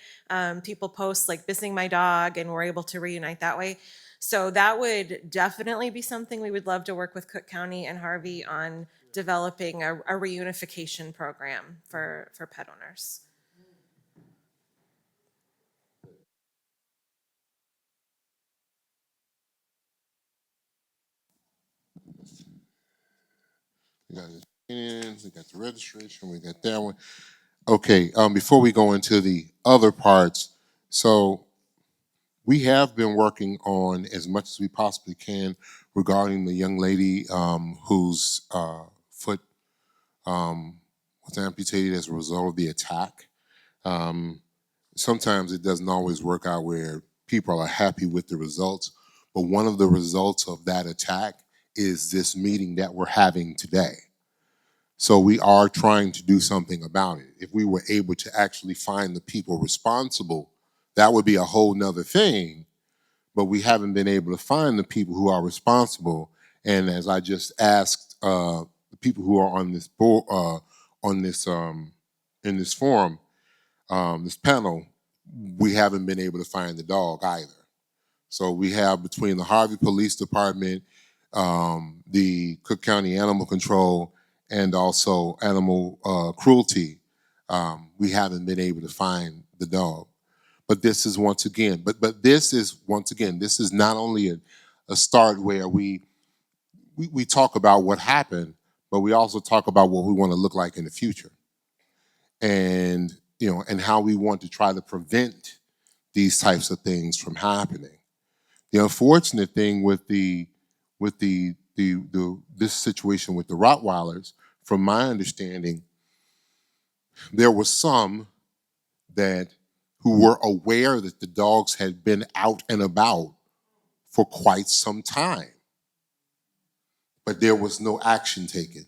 People post like missing my dog and we're able to reunite that way. So that would definitely be something we would love to work with Cook County and Harvey on developing a reunification program for pet owners. We got the trainings, we got the registration, we got that one. Okay, before we go into the other parts, so we have been working on as much as we possibly can regarding the young lady whose foot was amputated as a result of the attack. Um, Sometimes it doesn't always work out where people are happy with the results, but one of the results of that attack is this meeting that we're having today. So we are trying to do something about it. If we were able to actually find the people responsible, that would be a whole nother thing. But we haven't been able to find the people who are responsible. And as I just asked the people who are on this board, on this in this forum, this panel, we haven't been able to find the dog either. So we have between the Harvey Police Department, the Cook County Animal Control, and also Animal Cruelty, we haven't been able to find the dog. But this is once again, this is once again, this is not only a start where we talk about what happened, but we also talk about what we want to look like in the future, and and how we want to try to prevent these types of things from happening. The unfortunate thing with this situation with the Rottweilers, from my understanding, there were some that who were aware that the dogs had been out and about for quite some time, but there was no action taken.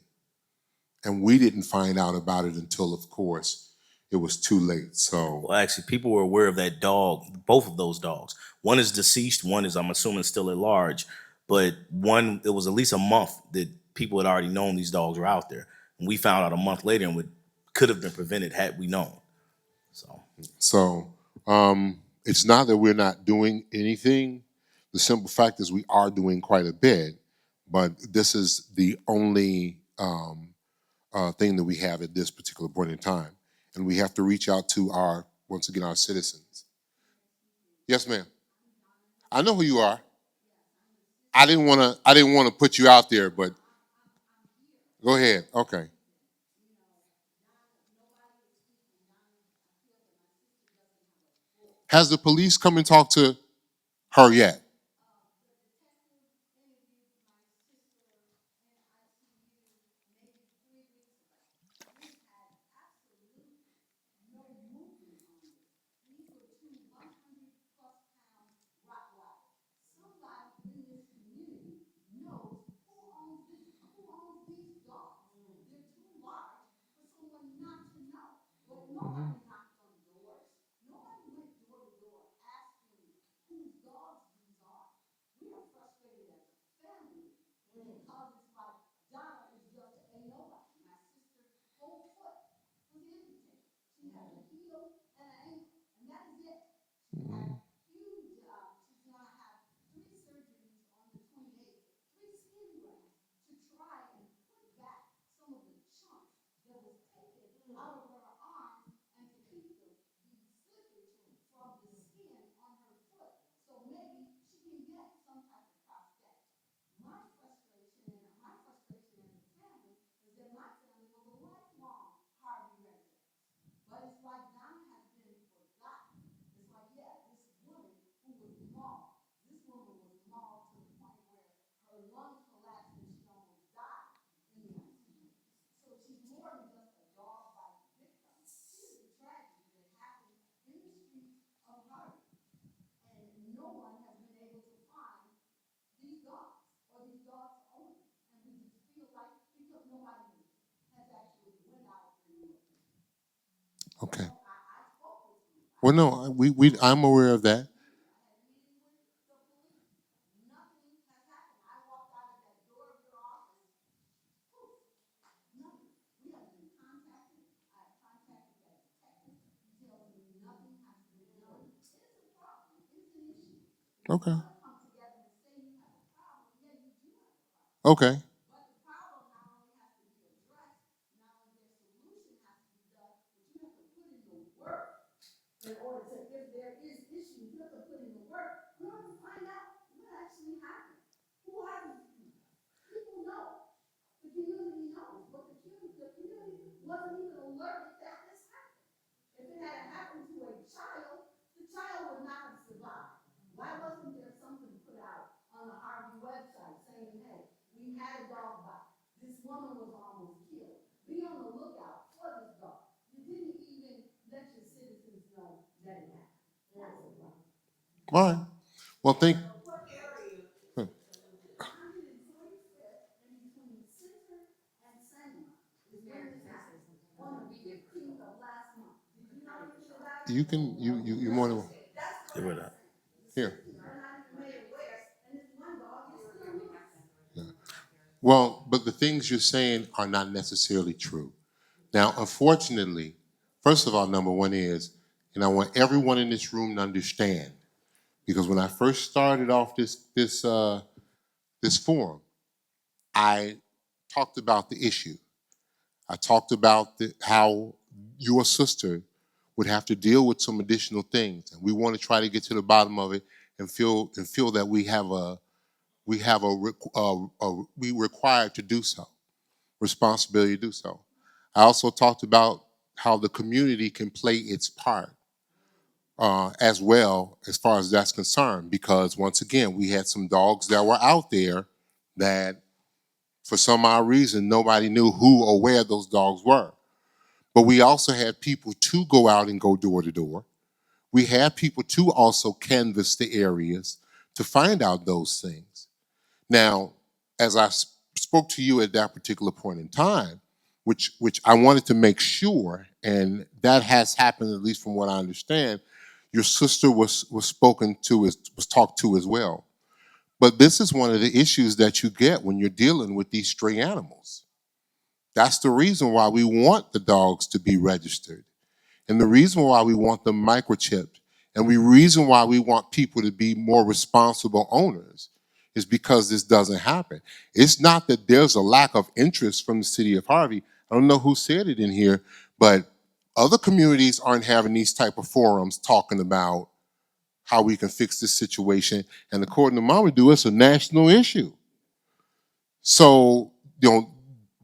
And we didn't find out about it until, of course, it was too late. So, Well, actually, people were aware of that dog, both of those dogs. One is deceased, one is, I'm assuming, still at large. But one, it was at least a month that people had already known these dogs were out there. And we found out a month later and could have been prevented had we known. so it's not that we're not doing anything. The simple fact is we are doing quite a bit, but this is the only thing that we have at this particular point in time. And we have to reach out to once again, our citizens. Yes, ma'am. I know who you are. I didn't want to put you out there, but go ahead. Okay. Has the police come and talked to her yet? Okay. Well, no, I'm aware of that. Okay. Okay. In order to, if there is issues, you have to put in the work in order to find out what actually happened. Who are these people? People know. The community knows, but the community wasn't even alerted that this happened. If it had happened to a child, the child would not have survived. Why wasn't there something put out on the Harvey website saying, hey, we had a dog bite. This woman was almost killed. Be on the lookout for this dog. You didn't even let your citizens know that it happened. That's a problem. All right. Well, thank. What area? 145th and between Center and Sanma is where this happened. On the 15th of last month. Did you know anything about it? You can you more than That's Give her that. here. They're not even made aware, and this one dog is still loose. Well, but the things you're saying are not necessarily true. Now, unfortunately, first of all, number one is, and I want everyone in this room to understand, because when I first started off this forum, I talked about the issue. I talked about how your sister would have to deal with some additional things, and we want to try to get to the bottom of it and feel that we required to do so, responsibility to do so. I also talked about how the community can play its part as well as far as that's concerned, because once again, we had some dogs that were out there that for some odd reason, nobody knew who or where those dogs were. But we also had people to go out and go door to door. We had people to also canvass the areas to find out those things. Now, as I spoke to you at that particular point in time, which I wanted to make sure, and that has happened at least from what I understand, your sister was spoken to, was talked to as well. But this is one of the issues that you get when you're dealing with these stray animals. That's the reason why we want the dogs to be registered. And the reason why we want them microchipped, and the reason why we want people to be more responsible owners is because this doesn't happen. It's not that there's a lack of interest from the city of Harvey. I don't know who said it in here, but other communities aren't having these type of forums talking about how we can fix this situation. And according to Mamadou, it's a national issue. So,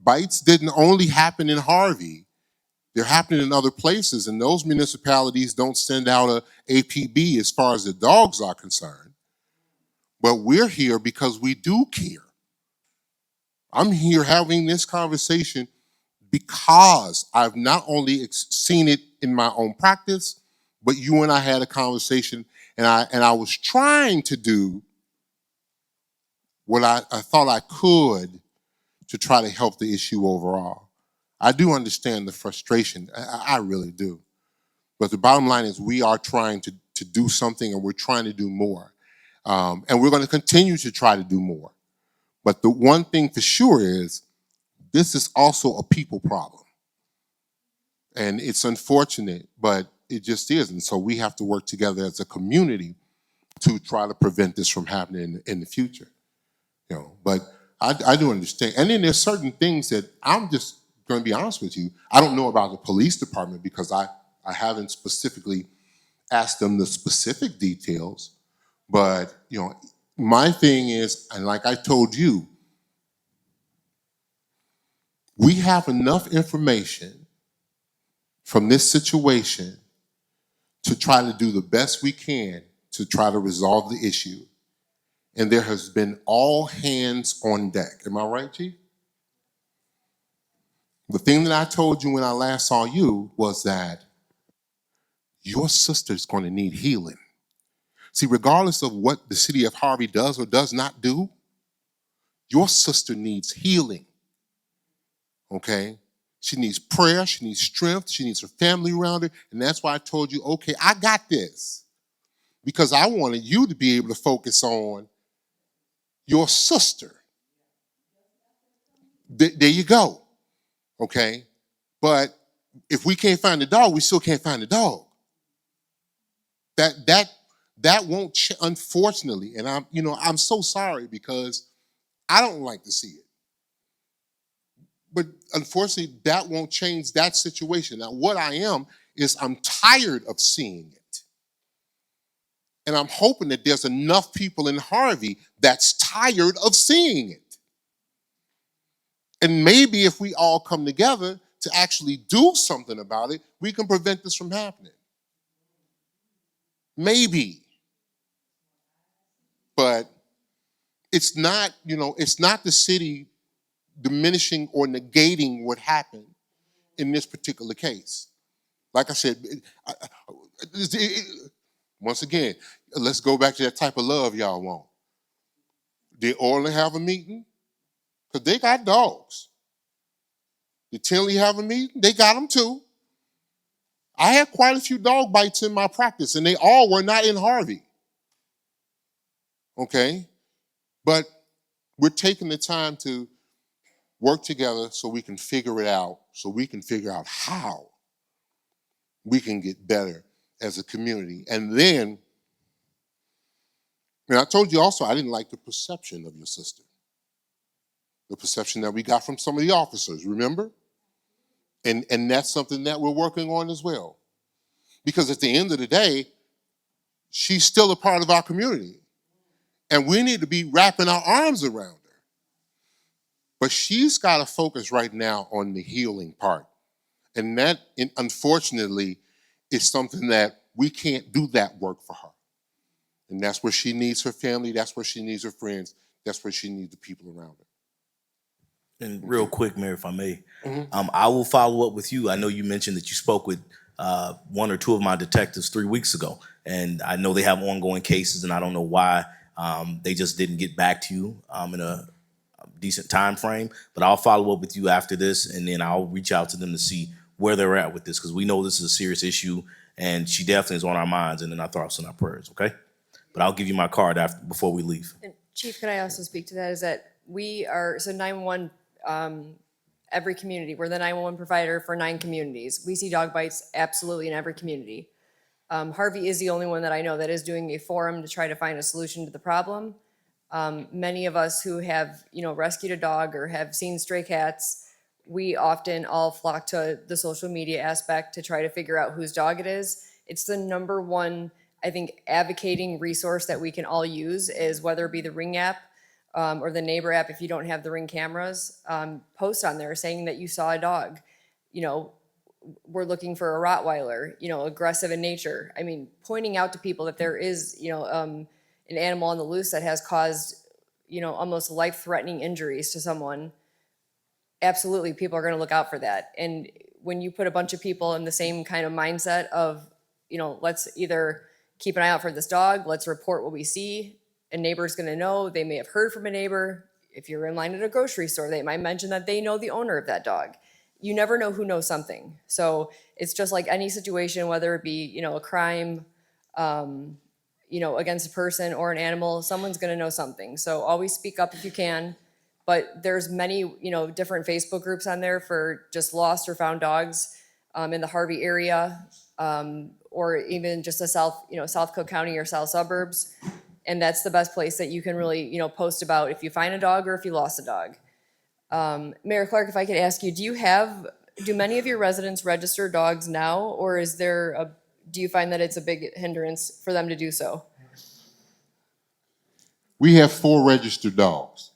bites didn't only happen in Harvey. They're happening in other places, and those municipalities don't send out a APB as far as the dogs are concerned. But we're here because we do care. I'm here having this conversation because I've not only seen it in my own practice, but you and I had a conversation, and I was trying to do what I thought I could to try to help the issue overall. I do understand the frustration. I really do. But the bottom line is we are trying to do something, and we're trying to do more. And we're going to continue to try to do more. But the one thing for sure is this is also a people problem. And it's unfortunate, but it just is. And so we have to work together as a community to try to prevent this from happening in the future. But I do understand. And then there's certain things that I'm just going to be honest with you. I don't know about the police department because I haven't specifically asked them the specific details. But, my thing is, and like I told you, we have enough information from this situation to try to do the best we can to try to resolve the issue. And there has been all hands on deck. Am I right, Chief? The thing that I told you when I last saw you was that your sister's going to need healing. See, regardless of what the city of Harvey does or does not do, your sister needs healing, okay? She needs prayer, she needs strength, she needs her family around her, and that's why I told you, okay, I got this. Because I wanted you to be able to focus on your sister. There you go, okay? But if we can't find the dog, we still can't find the dog. That won't, unfortunately, and I'm so sorry because I don't like to see it. But unfortunately, that won't change that situation. Now, what I am is I'm tired of seeing it. And I'm hoping that there's enough people in Harvey that's tired of seeing it. And maybe if we all come together to actually do something about it, we can prevent this from happening. Maybe. But it's not the city diminishing or negating what happened in this particular case. Like I said, once again, let's go back to that type of love y'all want. Did Orland have a meeting? Because they got dogs. Did Tinley have a meeting? They got them too. I had quite a few dog bites in my practice, and they all were not in Harvey. Okay? But we're taking the time to work together so we can figure it out, so we can figure out how we can get better as a community. And then, and I told you also I didn't like the perception of your sister. The perception that we got from some of the officers, remember? And that's something that we're working on as well. Because at the end of the day, she's still a part of our community. And we need to be wrapping our arms around her. But she's got to focus right now on the healing part. And that, unfortunately, is something that we can't do that work for her. And that's where she needs her family. That's where she needs her friends. That's where she needs the people around her. And real quick, Mayor, if I may, I will follow up with you. I know you mentioned that you spoke with one or two of my detectives 3 weeks ago, and I know they have ongoing cases, and I don't know why they just didn't get back to you in a decent time frame. But I'll follow up with you after this, and then I'll reach out to them to see where they're at with this, because we know this is a serious issue, and she definitely is on our minds and in our thoughts and our prayers. Okay, but I'll give you my card before we leave. And Chief, can I also speak to that? Is that we are, so 911, every community, we're the 911 provider for 9 communities. We see dog bites absolutely in every community. Harvey is the only one that I know that is doing a forum to try to find a solution to the problem. Many of us who have, rescued a dog or have seen stray cats, we often all flock to the social media aspect to try to figure out whose dog it is. It's the number one, I think, advocating resource that we can all use, is whether it be the Ring app or the Neighbor app. If you don't have the Ring cameras, post on there saying that you saw a dog. We're looking for a Rottweiler, aggressive in nature. I mean, pointing out to people that there is, an animal on the loose that has caused, almost life-threatening injuries to someone. Absolutely, people are going to look out for that. And when you put a bunch of people in the same kind of mindset of, let's either keep an eye out for this dog, let's report what we see, a neighbor's going to know, they may have heard from a neighbor. If you're in line at a grocery store, they might mention that they know the owner of that dog. You never know who knows something. So it's just like any situation, whether it be, a crime, against a person or an animal, someone's going to know something. So always speak up if you can. But there's many, different Facebook groups on there for just lost or found dogs in the Harvey area, or even just the South Cook County or South suburbs. And that's the best place that you can really, post about if you find a dog or if you lost a dog. Mayor Clark, if I could ask you, do many of your residents register dogs now, or do you find that it's a big hindrance for them to do so? We have 4 registered dogs.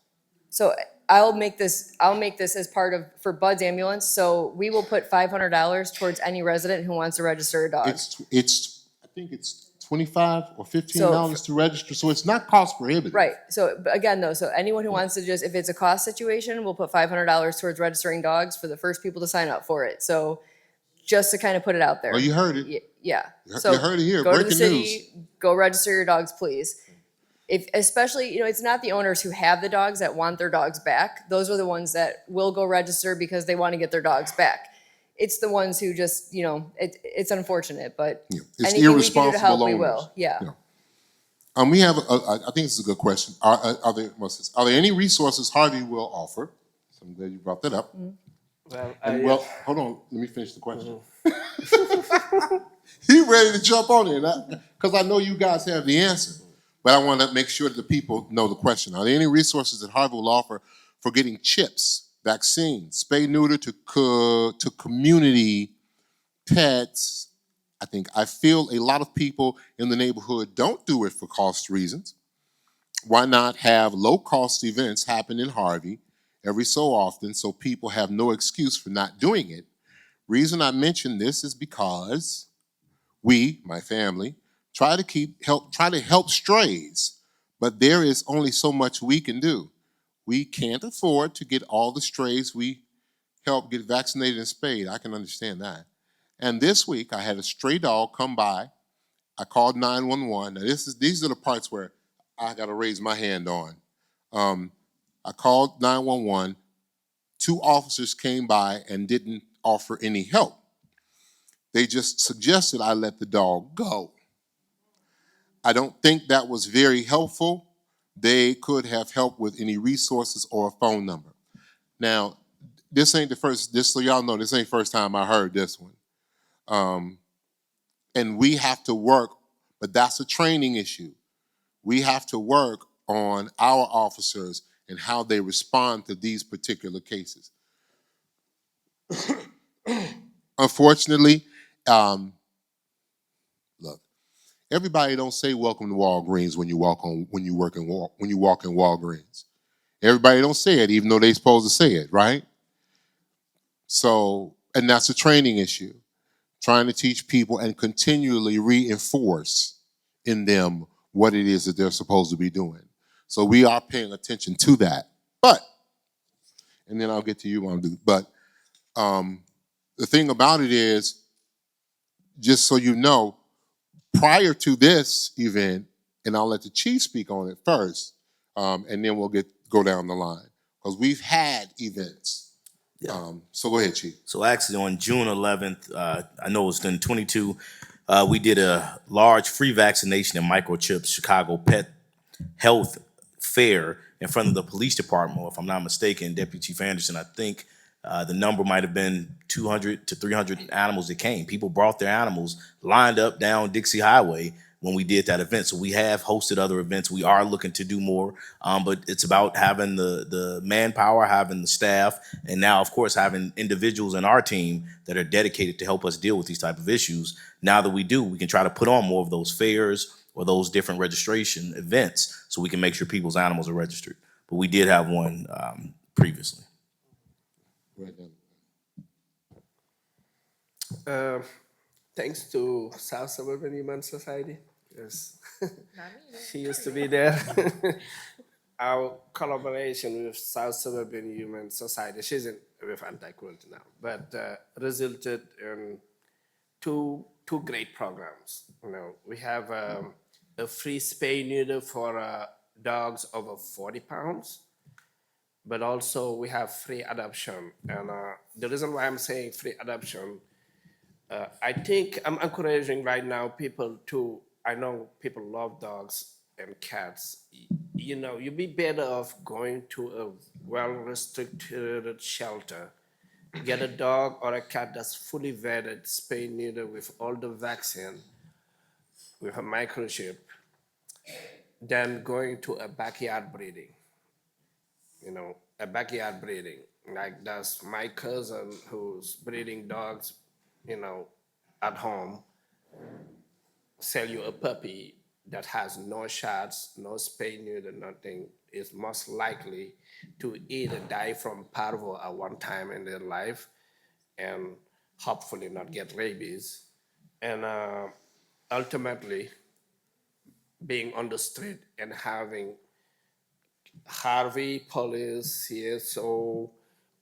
So I'll make this as part for Bud's ambulance. So we will put $500 towards any resident who wants to register a dog. I think it's $25 or $15 to register, so it's not cost prohibitive. Right. So again, though, so anyone who wants to if it's a cost situation, we'll put $500 towards registering dogs for the first people to sign up for it. So just to kind of put it out there. Oh, you heard it. Yeah. You heard it here. Go to the Breaking city, news. go register your dogs, please. if, especially, it's not the owners who have the dogs that want their dogs back. Those are the ones that will go register because they want to get their dogs back. It's the ones who just, it's unfortunate, but It's anything we can do to help, irresponsible we owners. will. Yeah. We have, I think this is a good question. Are there any resources Harvey will offer? So I'm glad you brought that up. Well, And hold on, let me finish the question. He ready to jump on it, because I know you guys have the answer. But I want to make sure that the people know the question. Are there any resources that Harvey will offer for getting chips, vaccines, spay neuter to community pets? I feel a lot of people in the neighborhood don't do it for cost reasons. Why not have low-cost events happen in Harvey every so often so people have no excuse for not doing it? Reason I mention this is because we, my family, try to help strays, but there is only so much we can do. We can't afford to get all the strays we help get vaccinated and spayed. I can understand that. And this week, I had a stray dog come by. I called 911. Now, these are the parts where I got to raise my hand on. I called 911. 2 officers came by and didn't offer any help. They just suggested I let the dog go. I don't think that was very helpful. They could have helped with any resources or a phone number. Now, this ain't the first, just so y'all know, this ain't the first time I heard this one. And we have to work, but that's a training issue. We have to work on our officers and how they respond to these particular cases. Unfortunately, look, everybody don't say welcome to Walgreens when you walk in Walgreens. Everybody don't say it, even though they're supposed to say it, right? So, and that's a training issue. Trying to teach people and continually reinforce in them what it is that they're supposed to be doing. So we are paying attention to that. But, and then I'll get to you, Mamdu, but the thing about it is, just so you know, prior to this event, and I'll let the chief speak on it first, and then we'll go down the line, because we've had events. So go ahead, Chief. So actually on June 11th, I know it's done 22, we did a large free vaccination and microchips Chicago Pet Health Fair in front of the police department. If I'm not mistaken, Deputy Chief Anderson, I think the number might have been 200 to 300 animals that came. People brought their animals, lined up down Dixie Highway when we did that event. So we have hosted other events. We are looking to do more, but it's about having the manpower, having the staff, and now, of course, having individuals in our team that are dedicated to help us deal with these type of issues. Now that we do, we can try to put on more of those fairs or those different registration events so we can make sure people's animals are registered. But we did have one previously. Thanks to South Suburban Human Society. Yes. She used to be there. Our collaboration with South Suburban Human Society, she's with Anti-Cruelty now, but resulted in two great programs. We have a free spay neuter for dogs over 40 pounds, but also we have free adoption. And the reason why I'm saying free adoption, I think I'm encouraging right now people to, I know people love dogs and cats. You'd be better off going to a well-restricted shelter, get a dog or a cat that's fully vetted, spay neuter with all the vaccine, with a microchip, than going to a backyard breeding. A backyard breeding. Like that's my cousin who's breeding dogs, at home, sell you a puppy that has no shots, no spay neuter, nothing, is most likely to either die from parvo at one time in their life and hopefully not get rabies, and ultimately being on the street and having Harvey, police, CSO,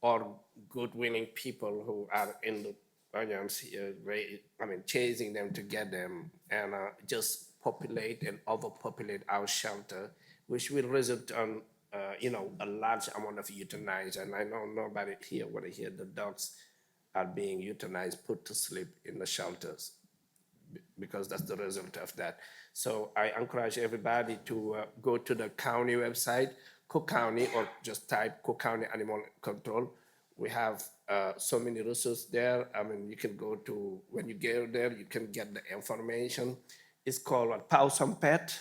or good willing people who are in the audience here, chasing them to get them, and just populate and overpopulate our shelter which will result on, a large amount of euthanized. And I know nobody here want to hear the dogs are being euthanized, put to sleep in the shelters, because that's the result of that. So I encourage everybody to go to the county website, Cook County, or just type Cook County Animal Control. We have so many resources there. I mean, you can go to, when you get there, you can get the information. It's called a Pawsome Pet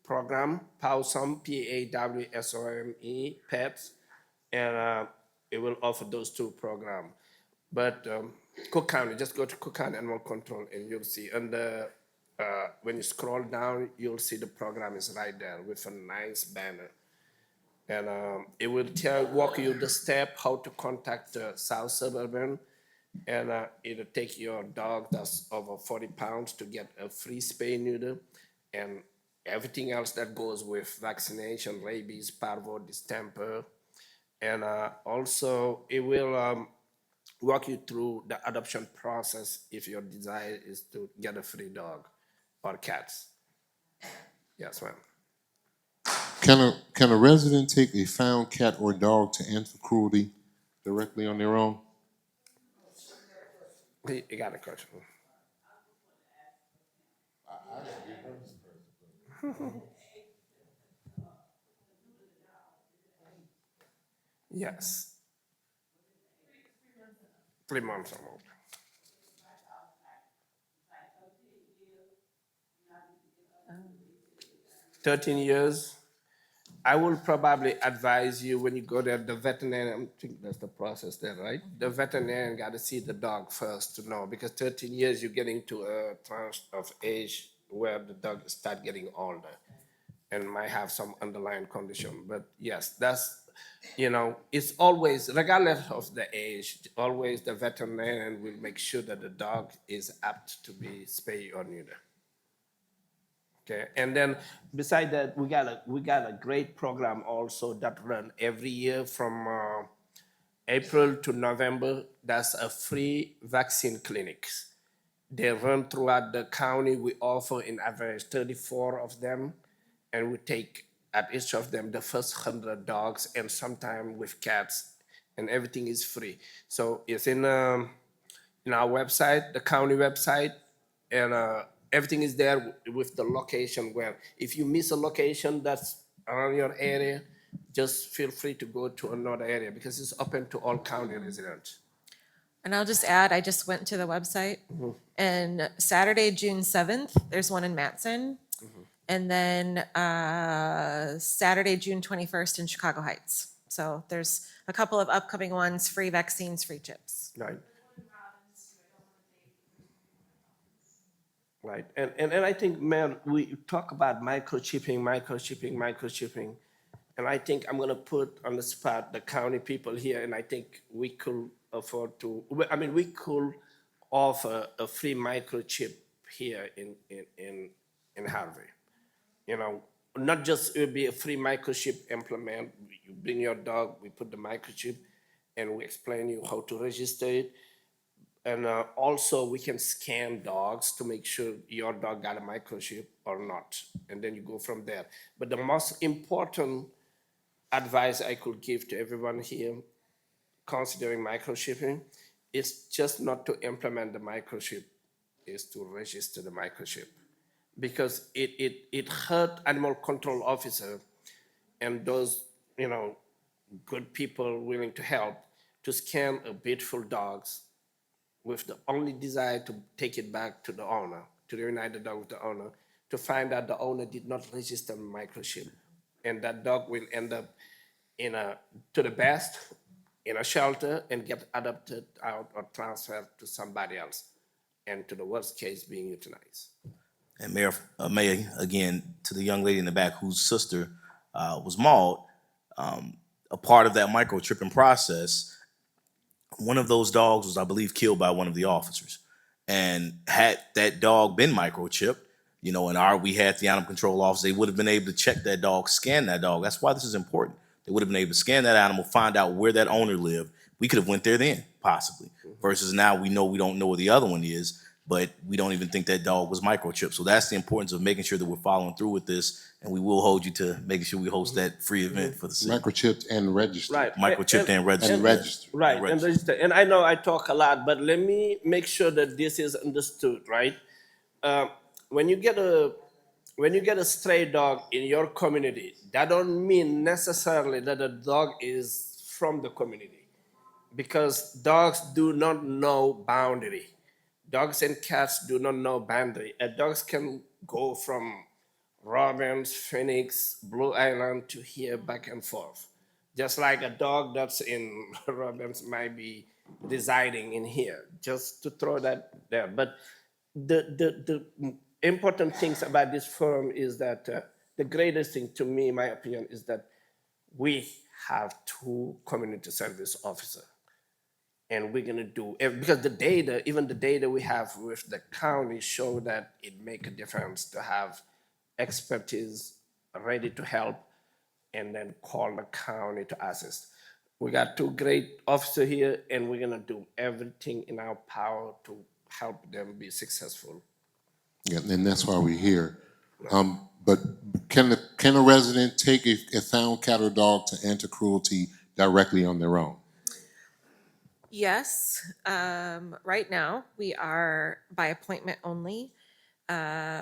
program, Pawsome, Pawsome, pets, and it will offer those two programs. But Cook County, just go to Cook County Animal Control and you'll see. And when you scroll down, you'll see the program is right there with a nice banner. And it will walk you the step how to contact South Suburban. And it'll take your dog that's over 40 pounds to get a free spay neuter and everything else that goes with vaccination, rabies, parvo, distemper. And also it will walk you through the adoption process if your desire is to get a free dog or cats. Yes, ma'am. Can a resident take a found cat or dog to Animal Cruelty directly on their own? You got a question? Yes. 3 months or more. 13 years. I will probably advise you when you go there, the veterinarian, I think that's the process there, right? The veterinarian got to see the dog first to know, because 13 years you're getting to a tranche of age where the dog start getting older and might have some underlying condition. But yes, that's, it's always, regardless of the age, always the veterinarian will make sure that the dog is apt to be spay or neuter. Okay, and then beside that, we got a great program also that run every year from April to November. That's a free vaccine clinics. They run throughout the county. We offer in average 34 of them, and we take at each of them the first 100 dogs, and sometimes with cats, and everything is free. So it's in our website, the county website, and everything is there with the location where if you miss a location that's around your area, just feel free to go to another area because it's open to all county residents. And I'll just add, I just went to the website, and Saturday, June 7th, there's one in Matson. And then Saturday, June 21st in Chicago Heights. So there's a couple of upcoming ones, free vaccines, free chips. Right. Right. And I think, Mayor, we talk about microchipping. And I think I'm going to put on the spot the county people here, and I think we could afford to, we could offer a free microchip here in Harvey. Not just it would be a free microchip implement. You bring your dog, we put the microchip, and we explain you how to register it. And also we can scan dogs to make sure your dog got a microchip or not. And then you go from there. But the most important advice I could give to everyone here considering microchipping is just not to implement the microchip, is to register the microchip. Because it hurt animal control officer and those, good people willing to help to scan a beautiful dogs with the only desire to take it back to the owner, to reunite the dog with the owner, to find out the owner did not register the microchip. And that dog will end up to the best, in a shelter and get adopted out or transferred to somebody else. And to the worst case, being euthanized. And Mayor, again, to the young lady in the back whose sister was mauled, a part of that microchipping process, one of those dogs was, I believe, killed by one of the officers. And had that dog been microchipped, we had the animal control officer, they would have been able to check that dog, scan that dog. That's why this is important. They would have been able to scan that animal, find out where that owner lived. We could have went there then, possibly. Versus now we don't know where the other one is, but we don't even think that dog was microchipped. So that's the importance of making sure that we're following through with this And we will hold you to making sure we host that free event for the city. Microchipped and registered. Right. Microchipped and registered. And registered. Right, and registered. register. And I know I talk a lot, but let me make sure that this is understood, right? When you get a stray dog in your community, that don't mean necessarily that the dog is from the community, because dogs do not know boundary. Dogs and cats do not know boundary. Dogs can go from Robbins, Phoenix, Blue Island to here back and forth. Just like a dog that's in Robbins might be residing in here, just to throw that there. But the important things about this forum is that the greatest thing to me, in my opinion, is that we have 2 community service officers. And we're gonna do, because the data, even the data we have with the county show that it make a difference to have expertise ready to help and then call the county to assist. We got 2 great officers here, and we're gonna do everything in our power to help them be successful. Yeah, and that's why we're here. But can a resident take a found cat or dog to anti-cruelty directly on their own? Yes, right now we are by appointment only.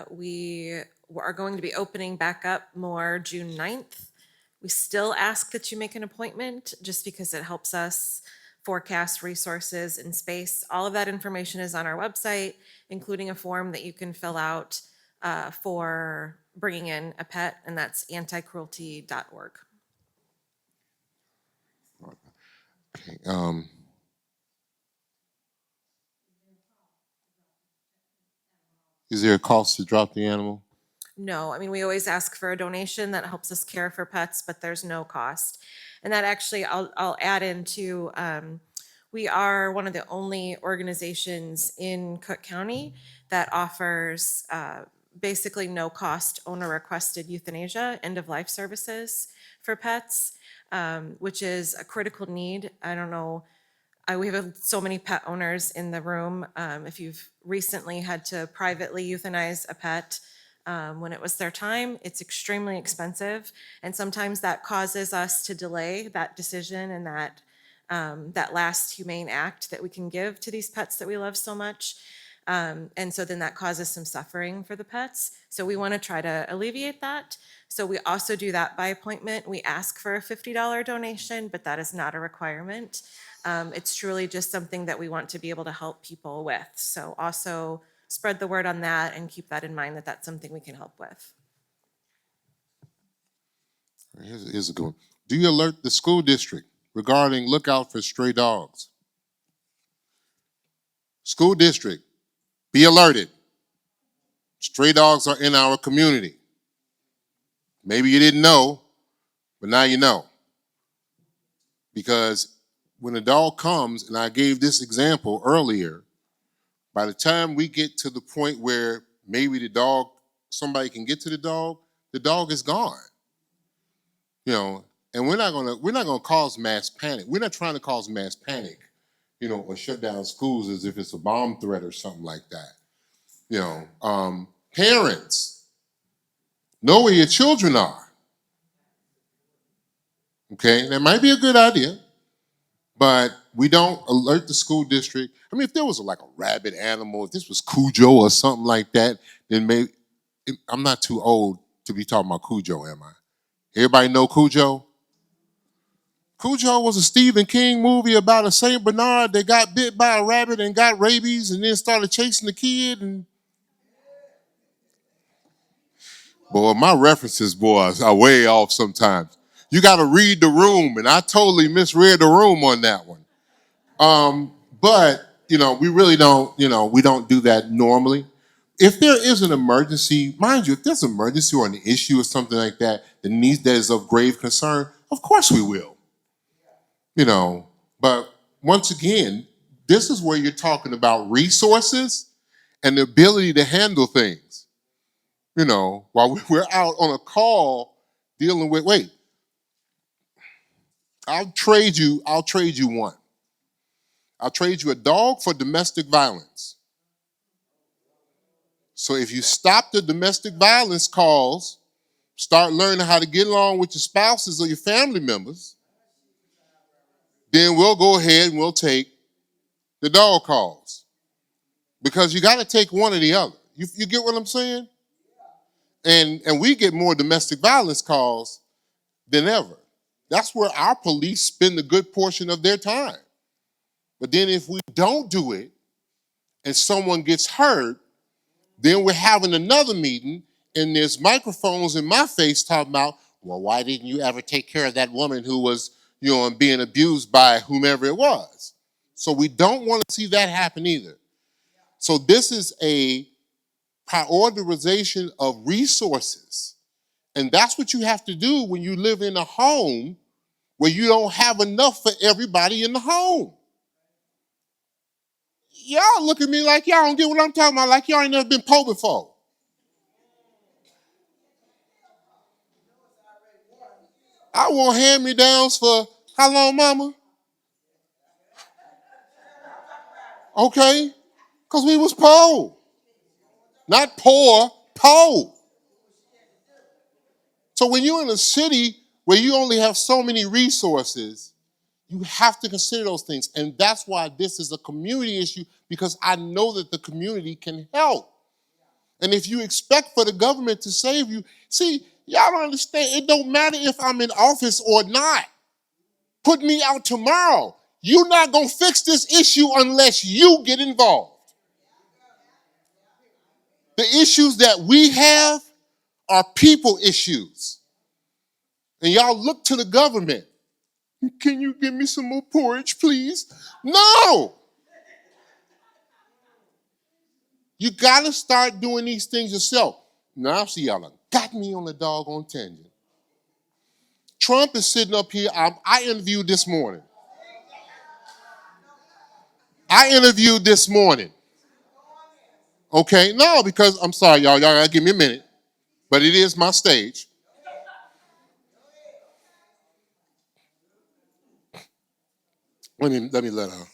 We are going to be opening back up more June 9th. We still ask that you make an appointment just because it helps us forecast resources and space. All of that information is on our website, including a form that you can fill out for bringing in a pet, and that's anticruelty.org. Okay, is there a cost to drop the animal? No, I mean, we always ask for a donation that helps us care for pets, but there's no cost. And that actually, I'll add into, we are one of the only organizations in Cook County that offers basically no cost owner requested euthanasia, end of life services for pets, which is a critical need. I don't know, we have so many pet owners in the room. If you've recently had to privately euthanize a pet when it was their time, it's extremely expensive. And sometimes that causes us to delay that decision and that last humane act that we can give to these pets that we love so much. And so then that causes some suffering for the pets. So we want to try to alleviate that. So we also do that by appointment. We ask for a $50 donation, but that is not a requirement. It's truly just something that we want to be able to help people with. So also spread the word on that and keep that in mind, that that's something we can help with. Here's a good one. Do you alert the school district regarding lookout for stray dogs? School district, be alerted. Stray dogs are in our community. Maybe you didn't know, but now you know. Because when a dog comes, and I gave this example earlier, by the time we get to the point where maybe somebody can get to the dog is gone. You know, and we're not gonna cause mass panic. We're not trying to cause mass panic, you know, or shut down schools as if it's a bomb threat or something like that. You know, parents, know where your children are. Okay, that might be a good idea, but we don't alert the school district. I mean, if there was like a rabid animal, if this was Cujo or something like that, then maybe, I'm not too old to be talking about Cujo, am I? Everybody know Cujo? Cujo was a Stephen King movie about a Saint Bernard that got bit by a rabbit and got rabies and then started chasing the kid. And boy, my references, boys, are way off sometimes. You got to read the room, and I totally misread the room on that one. But, you know, we really don't, you know, we don't do that normally. If there is an emergency, mind you, if there's an emergency or an issue or something like that that is of grave concern, of course we will. You know, but once again, this is where you're talking about resources and the ability to handle things. You know, while we're out on a call dealing with, wait, I'll trade you one. I'll trade you a dog for domestic violence. So if you stop the domestic violence calls start learning how to get along with your spouses or your family members, then we'll go ahead and we'll take the dog calls. Because you got to take one or the other. You get what I'm saying? And we get more domestic violence calls than ever. That's where our police spend a good portion of their time. But then if we don't do it and someone gets hurt, then we're having another meeting and there's microphones in my face talking about, well, why didn't you ever take care of that woman who was, being abused by whomever it was? So we don't want to see that happen either. So this is a prioritization of resources. And that's what you have to do when you live in a home where you don't have enough for everybody in the home. Y'all look at me like y'all don't get what I'm talking about, like y'all ain't never been poor before. I want hand-me-downs for how long, mama? Okay, because we was poor. Not poor, poor. So when you're in a city where you only have so many resources, you have to consider those things. And that's why this is a community issue, because I know that the community can help. And if you expect for the government to save you, see, y'all don't understand. It don't matter if I'm in office or not. Put me out tomorrow. You're not going to fix this issue unless you get involved. The issues that we have are people issues. And y'all look to the government. Can you give me some more porridge, please? No! You got to start doing these things yourself. Now, I see y'all done got me on the doggone tangent. Trump is sitting up here. I interviewed this morning. Okay? No, because I'm sorry, y'all. Y'all got to give me a minute. But it is my stage. Let me let her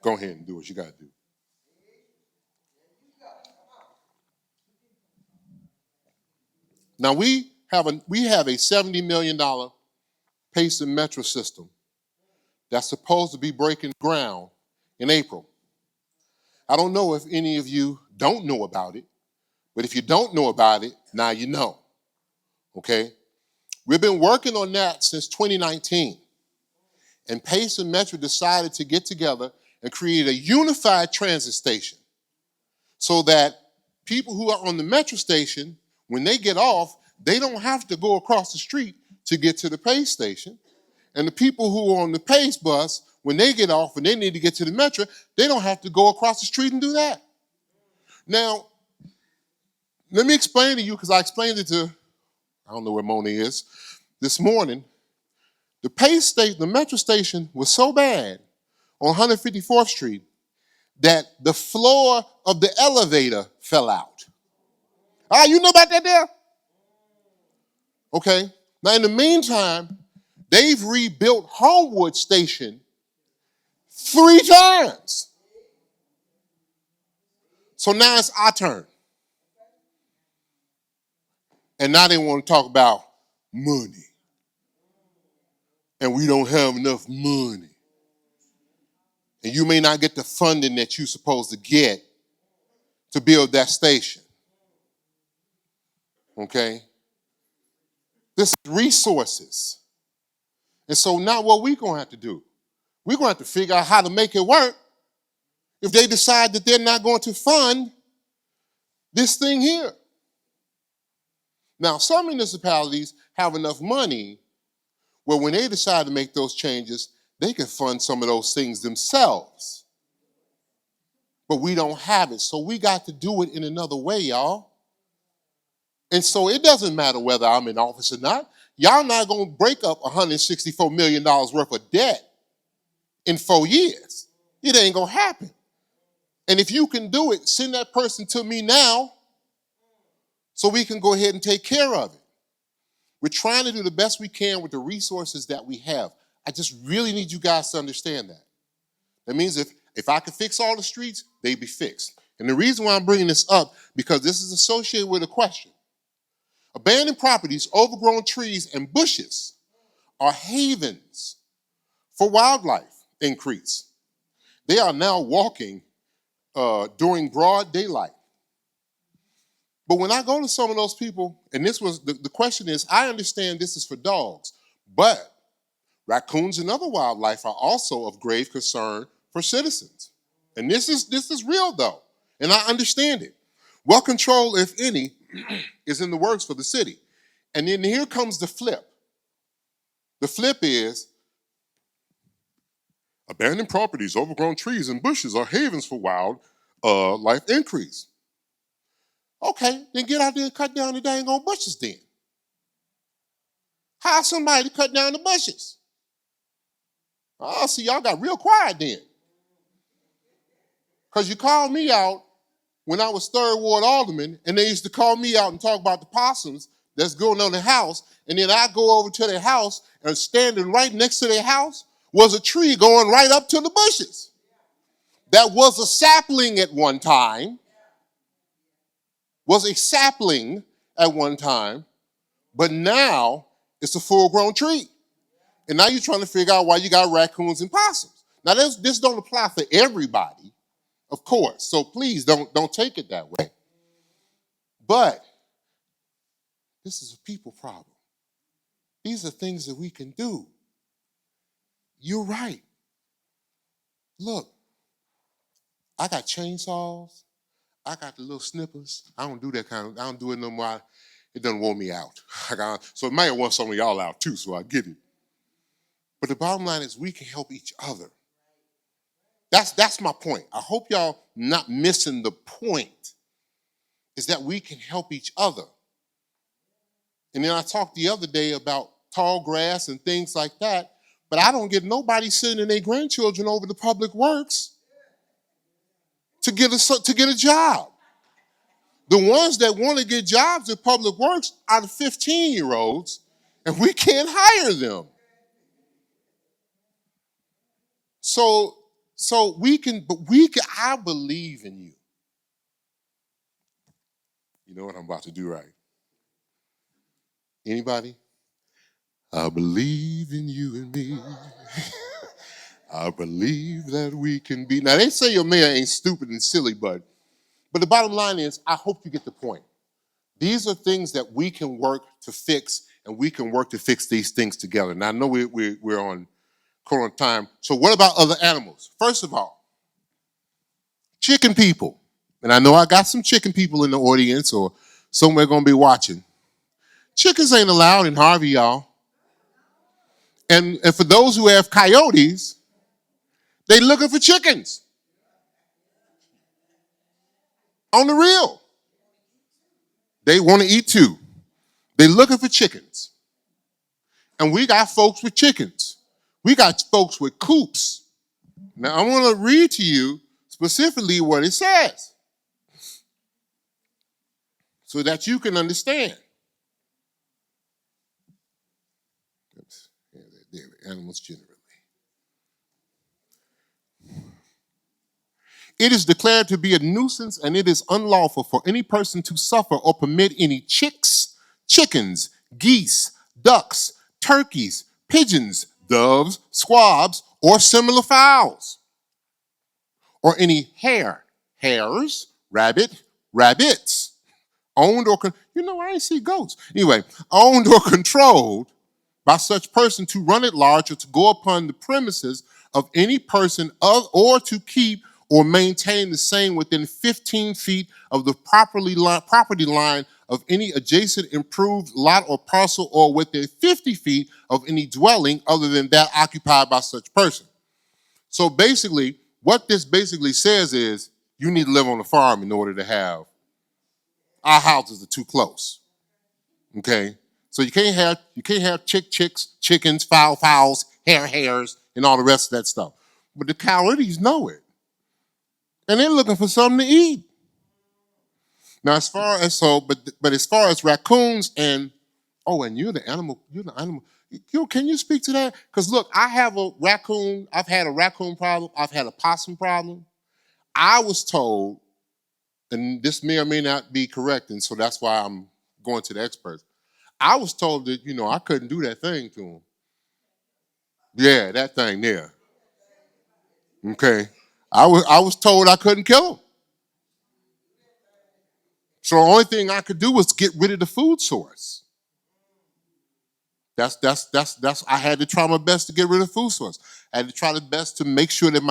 go ahead and do what you got to do. Now, we have a $70 million Pace and Metro system that's supposed to be breaking ground in April. I don't know if any of you don't know about it, but if you don't know about it, now you know, okay? We've been working on that since 2019, and Pace and Metro decided to get together and create a unified transit station so that people who are on the Metro station, when they get off, they don't have to go across the street to get to the Pace station. And the people who are on the Pace bus, when they get off and they need to get to the Metro, they don't have to go across the street and do that. Now, let me explain to you, because I explained it to, I don't know where Mona is, this morning. The Pace station, the Metro station was so bad on 154th Street that the floor of the elevator fell out. Ah, you know about that there? Okay. Now, in the meantime, they've rebuilt Homewood Station 3 times. So now it's our turn. And now they want to talk about money. And we don't have enough money. And you may not get the funding that you're supposed to get to build that station. Okay? This is resources. And so now what we're going to have to do, we're going to have to figure out how to make it work if they decide that they're not going to fund this thing here. Now, some municipalities have enough money where when they decide to make those changes, they can fund some of those things themselves. But we don't have it, so we got to do it in another way, y'all. And so it doesn't matter whether I'm in office or not. Y'all not going to break up $164 million worth of debt in 4 years. It ain't going to happen. And if you can do it, send that person to me now so we can go ahead and take care of it. We're trying to do the best we can with the resources that we have. I just really need you guys to understand that. That means if I could fix all the streets, they'd be fixed. And the reason why I'm bringing this up, because this is associated with a question. Abandoned properties, overgrown trees, and bushes are havens for wildlife increase. They are now walking during broad daylight. But when I go to some of those people, and this was the question is, I understand this is for dogs, but raccoons and other wildlife are also of grave concern for citizens. And this is real though, and I understand it. What control, if any, is in the works for the city? And then here comes the flip. The flip is abandoned properties, overgrown trees, and bushes are havens for life increase. Okay, then get out there and cut down the dang old bushes then. Hire somebody to cut down the bushes. Oh, see, y'all got real quiet then. Because you called me out when I was 3rd Ward Alderman, and they used to call me out and talk about the possums that's going on the house, and then I go over to their house, and standing right next to their house was a tree going right up to the bushes. That was a sapling at one time, but now it's a full-grown tree. And now you're trying to figure out why you got raccoons and possums. Now, this don't apply for everybody, of course, so please don't take it that way. But this is a people problem. These are things that we can do. You're right. Look, I got chainsaws. I got the little snippers. I don't do that I don't do it no more. It doesn't wear me out. So it might want some of y'all out too, so I get it. But the bottom line is we can help each other. That's my point. I hope y'all not missing the point, is that we can help each other. And then I talked the other day about tall grass and things like that, but I don't get nobody sending their grandchildren over to Public Works to get a job. The ones that want to get jobs at Public Works are the 15-year-olds, and we can't hire them. So I believe in you. You know what I'm about to do, right? Anybody? I believe in you and me. I believe that we can be. Now, they say your mayor ain't stupid and silly, but the bottom line is, I hope you get the point. These are things that we can work to fix, and we can work to fix these things together. Now, I know we're on current time. So what about other animals? First of all, chicken people. And I know I got some chicken people in the audience or somewhere going to be watching. Chickens ain't allowed in Harvey, y'all. And for those who have coyotes, they looking for chickens. On the real. They want to eat too. They looking for chickens. And we got folks with chickens. We got folks with coops. Now I want to read to you specifically what it says so that you can understand. Animals generally. It is declared to be a nuisance, and it is unlawful for any person to suffer or permit any chicks, chickens, geese, ducks, turkeys, pigeons, doves, squabs, or similar fowls, or any hares, rabbits, owned or, I ain't see goats. Anyway, owned or controlled by such person to run at large or to go upon the premises of any person or to keep or maintain the same within 15 feet of the property line of any adjacent improved lot or parcel, or within 50 feet of any dwelling other than that occupied by such person. So basically, what this basically says is you need to live on a farm in order to have, our houses are too close, okay? So you can't have chicks, chickens, fowls, hares, and all the rest of that stuff. But the coyotes know it. And they're looking for something to eat. Now, as far as raccoons and you're the animal. Can you speak to that? Because look, I've had a raccoon problem, I've had a possum problem. I was told, and this may or may not be correct, and so that's why I'm going to the experts. I was told that, I couldn't do that thing to him. Yeah, that thing there. Okay. I was told I couldn't kill him. So the only thing I could do was get rid of the food source. That's I had to try my best to get rid of the food source. I had to try the best to make sure that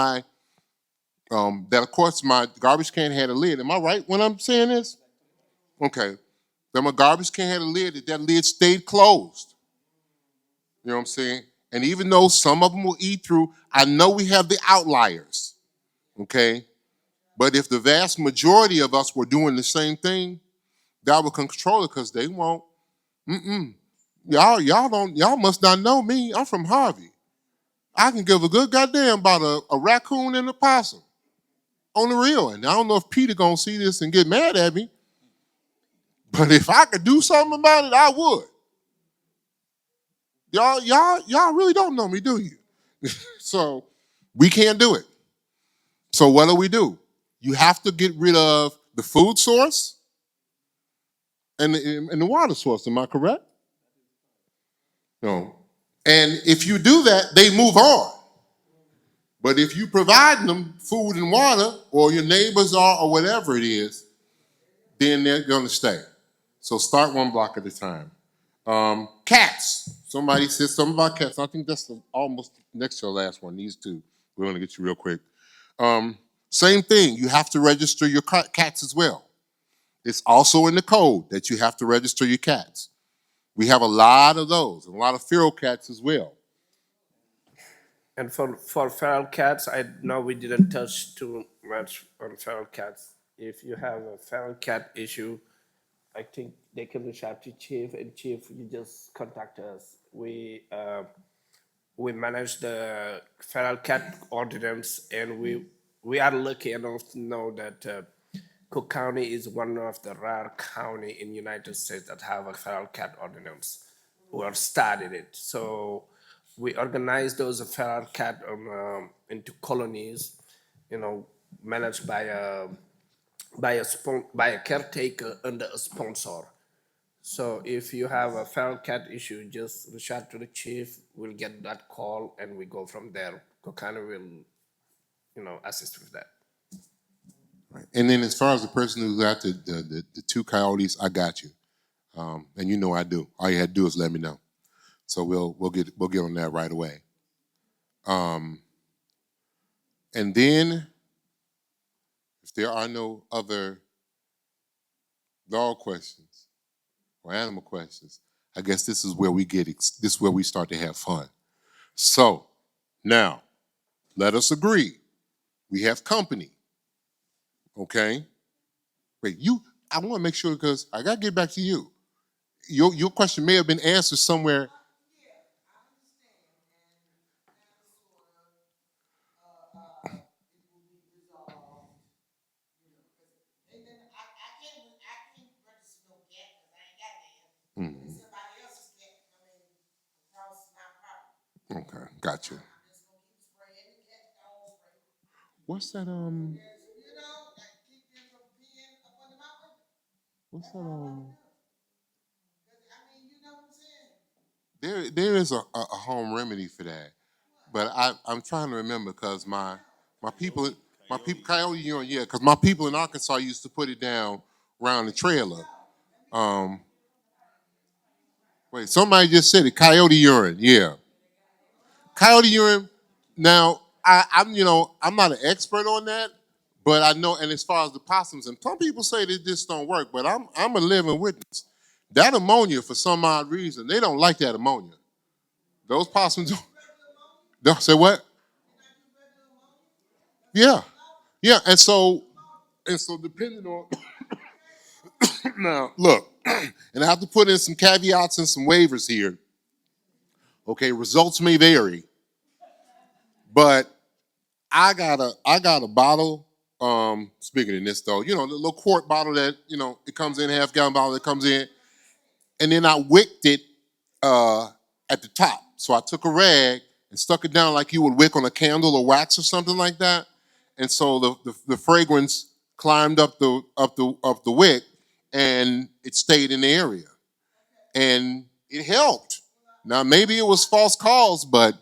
that of course my garbage can had a lid. Am I right when I'm saying this? Okay. That my garbage can had a lid, that lid stayed closed. You know what I'm saying? And even though some of them will eat through, I know we have the outliers. Okay? But if the vast majority of us were doing the same thing, God will control it because they won't. Y'all must not know me. I'm from Harvey. I can give a good goddamn about a raccoon and a possum. On the real. And I don't know if Peter gonna see this and get mad at me. But if I could do something about it, I would. Y'all really don't know me, do you? So we can't do it. So what do? You have to get rid of the food source and the water source. Am I correct? No. And if you do that, they move on. But if you provide them food and water, or your neighbors are, or whatever it is, then they're going to stay. So start one block at a time. Cats. Somebody said something about cats. I think that's almost next to the last one. These two. We're going to get you real quick. Same thing. You have to register your cats as well. It's also in the code that you have to register your cats. We have a lot of those, and a lot of feral cats as well. And for feral cats, I know we didn't touch too much on feral cats. If you have a feral cat issue, I think they can reach out to Chief, and Chief, you just contact us. We manage the feral cat ordinance, and we are lucky enough to know that Cook County is one of the rare county in United States that have a feral cat ordinance, or started it. So we organize those feral cat into colonies, managed by a caretaker under a sponsor. So if you have a feral cat issue, just reach out to the chief. We'll get that call, and we go from there. Kokana will, assist with that. Right. And then as far as the person who got the two coyotes, I got you. And I do. All you had to do is let me know. So we'll get on that right away. And then if there are no other dog questions or animal questions, I guess this is where we start to have fun. So now let us agree. We have company. Okay? Wait, I want to make sure because I got to get back to you. Your question may have been answered somewhere. Okay, got you. What's that? What's that? There is a home remedy for that, but I'm trying to remember because my people coyote urine, yeah, because my people in Arkansas used to put it down around the trailer. Wait, somebody just said it. Coyote urine, yeah. Coyote urine. Now I'm not an expert on that, but I know. And as far as the possums, and some people say that this don't work, but I'm a living witness. That ammonia, for some odd reason, they don't like that ammonia. Those possums don't say what? Yeah, yeah. And so depending on now, look, and I have to put in some caveats and some waivers here. Okay, results may vary, but I got a bottle. Speaking of this though, the little quart bottle that it comes in, half-gallon bottle that comes in, and then I wicked it at the top. So I took a rag and stuck it down like you would wick on a candle or wax or something like that, and so the fragrance climbed up the wick, and it stayed in the area. And it helped. Now, maybe it was false calls, but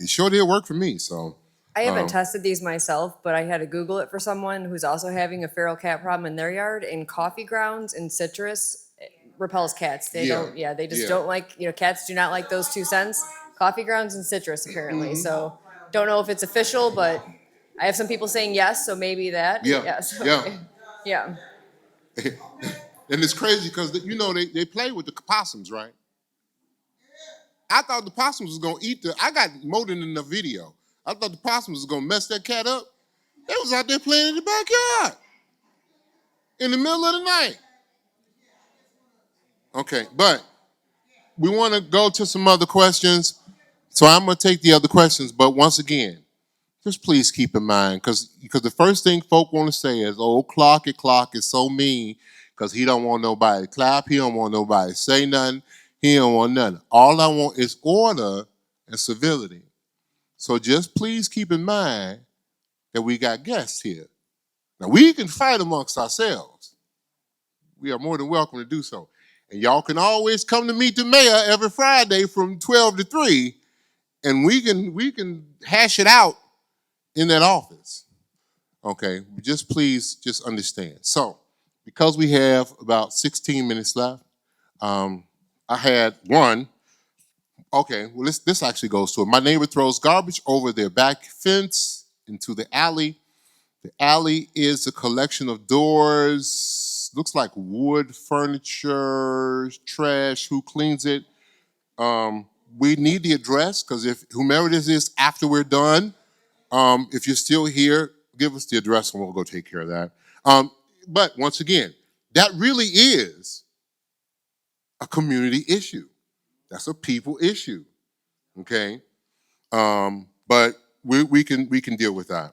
it sure did work for me. So, I haven't tested these myself, but I had to Google it for someone who's also having a feral cat problem in their yard. And coffee grounds and citrus repels cats. They Yeah. don't. Yeah, they just Yeah. don't like. Cats do not like those two scents. Coffee grounds and citrus apparently. So don't know if it's official, but I have some people saying yes. So maybe that. Yeah. Yes. Yeah. Okay. Yeah. And it's crazy because, they play with the possums, right? I thought the possums was going to eat I got more than in the video. I thought the possums was going to mess that cat up. They was out there playing in the backyard in the middle of the night. Okay, but we want to go to some other questions. So I'm going to take the other questions. But once again, just please keep in mind, because the first thing folk want to say is, oh, Clark is so mean because he don't want nobody to clap. He don't want nobody to say nothing. He don't want nothing. All I want is order and civility. So just please keep in mind that we got guests here. Now, we can fight amongst ourselves. We are more than welcome to do so. And y'all can always come to meet the mayor every Friday from 12 to 3, and we can hash it out in that office. Okay, just please just understand. So, because we have about 16 minutes left, I had one. Okay, well, this actually goes to it. My neighbor throws garbage over their back fence into the alley. The alley is a collection of doors, looks like wood, furniture, trash. Who cleans it? We need the address, because if whomever this is after we're done, if you're still here, give us the address and we'll go take care of that. But once again, that really is a community issue. That's a people issue. Okay, but we can deal with that.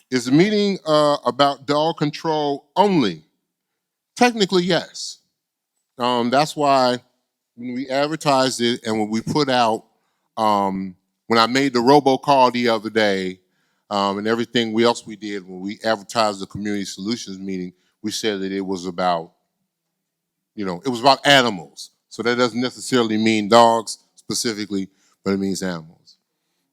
Is the meeting about dog control only? Technically, yes. That's why when we advertised it and when we put out, when I made the robocall the other day, and everything else we did when we advertised the community solutions meeting, we said that it was about, it was about animals. So that doesn't necessarily mean dogs specifically, but it means animals.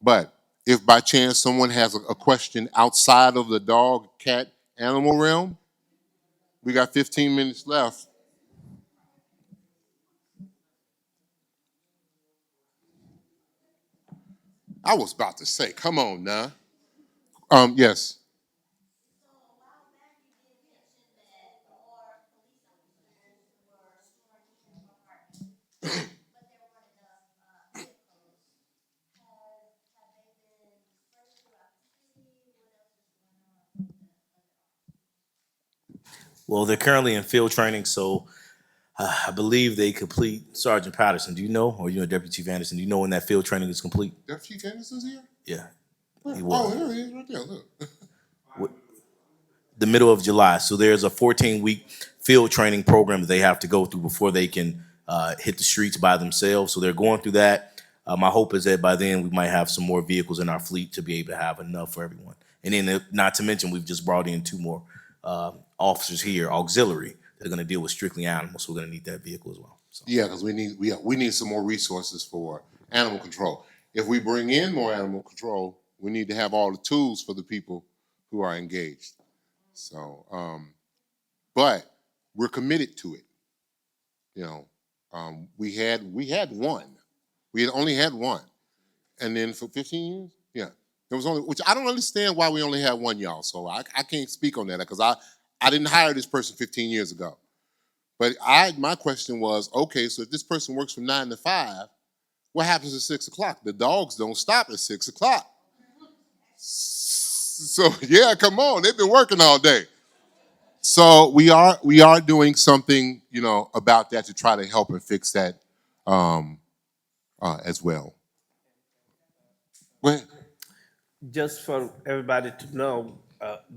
But if by chance someone has a question outside of the dog, cat, animal realm, we got 15 minutes left. I was about to say, come on now. Yes. Well, they're currently in field training, so I believe they complete. Sergeant Patterson, do you know, or Deputy Chief Anderson, do you know when that field training is complete? Deputy Chief Anderson's here? Yeah, he Oh, was. here he is right there, look. The middle of July. So there's a 14-week field training program that they have to go through before they can hit the streets by themselves. So they're going through that. My hope is that by then we might have some more vehicles in our fleet to be able to have enough for everyone. And then, not to mention, we've just brought in 2 more officers here, auxiliary, that are going to deal with strictly animals. So we're going to need that vehicle as well. So. Yeah, because we need some more resources for animal control. If we bring in more animal control, we need to have all the tools for the people who are engaged. So, but we're committed to it. We had one. We had only had one, and then for 15 years, yeah, there was only. Which I don't understand why we only had one, y'all. So I can't speak on that because I didn't hire this person 15 years ago. But my question was, okay, so if this person works from 9 to 5, what happens at 6 o'clock? The dogs don't stop at 6 o'clock. So yeah, come on, they've been working all day. So we are doing something, about that to try to help and fix that as well. Go ahead. Just for everybody to know,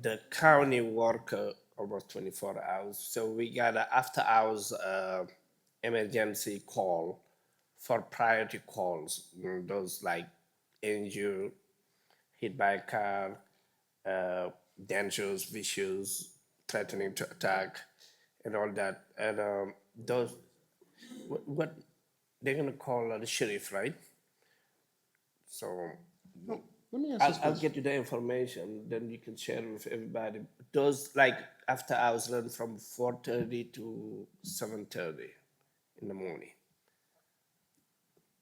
the county work almost 24 hours. So we got an after hours emergency call for priority calls. Those like injured, hit by a car, dangerous, vicious, threatening to attack. and all that. And those, what they're gonna call the sheriff, right? So Let me ask I'll, this I'll question. get you the information, then you can share it with everybody. Those like after hours run from 4:30 to 7:30 in the morning.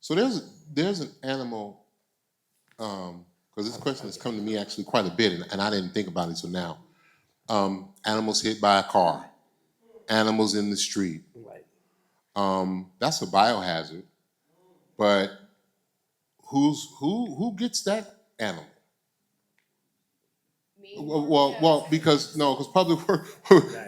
So there's an animal, because this question has come to me actually quite a bit, and I didn't think about it till now. Animals hit by a car, animals in the street. Right. That's a biohazard, but who gets that animal? Me? Well, because no, because public work,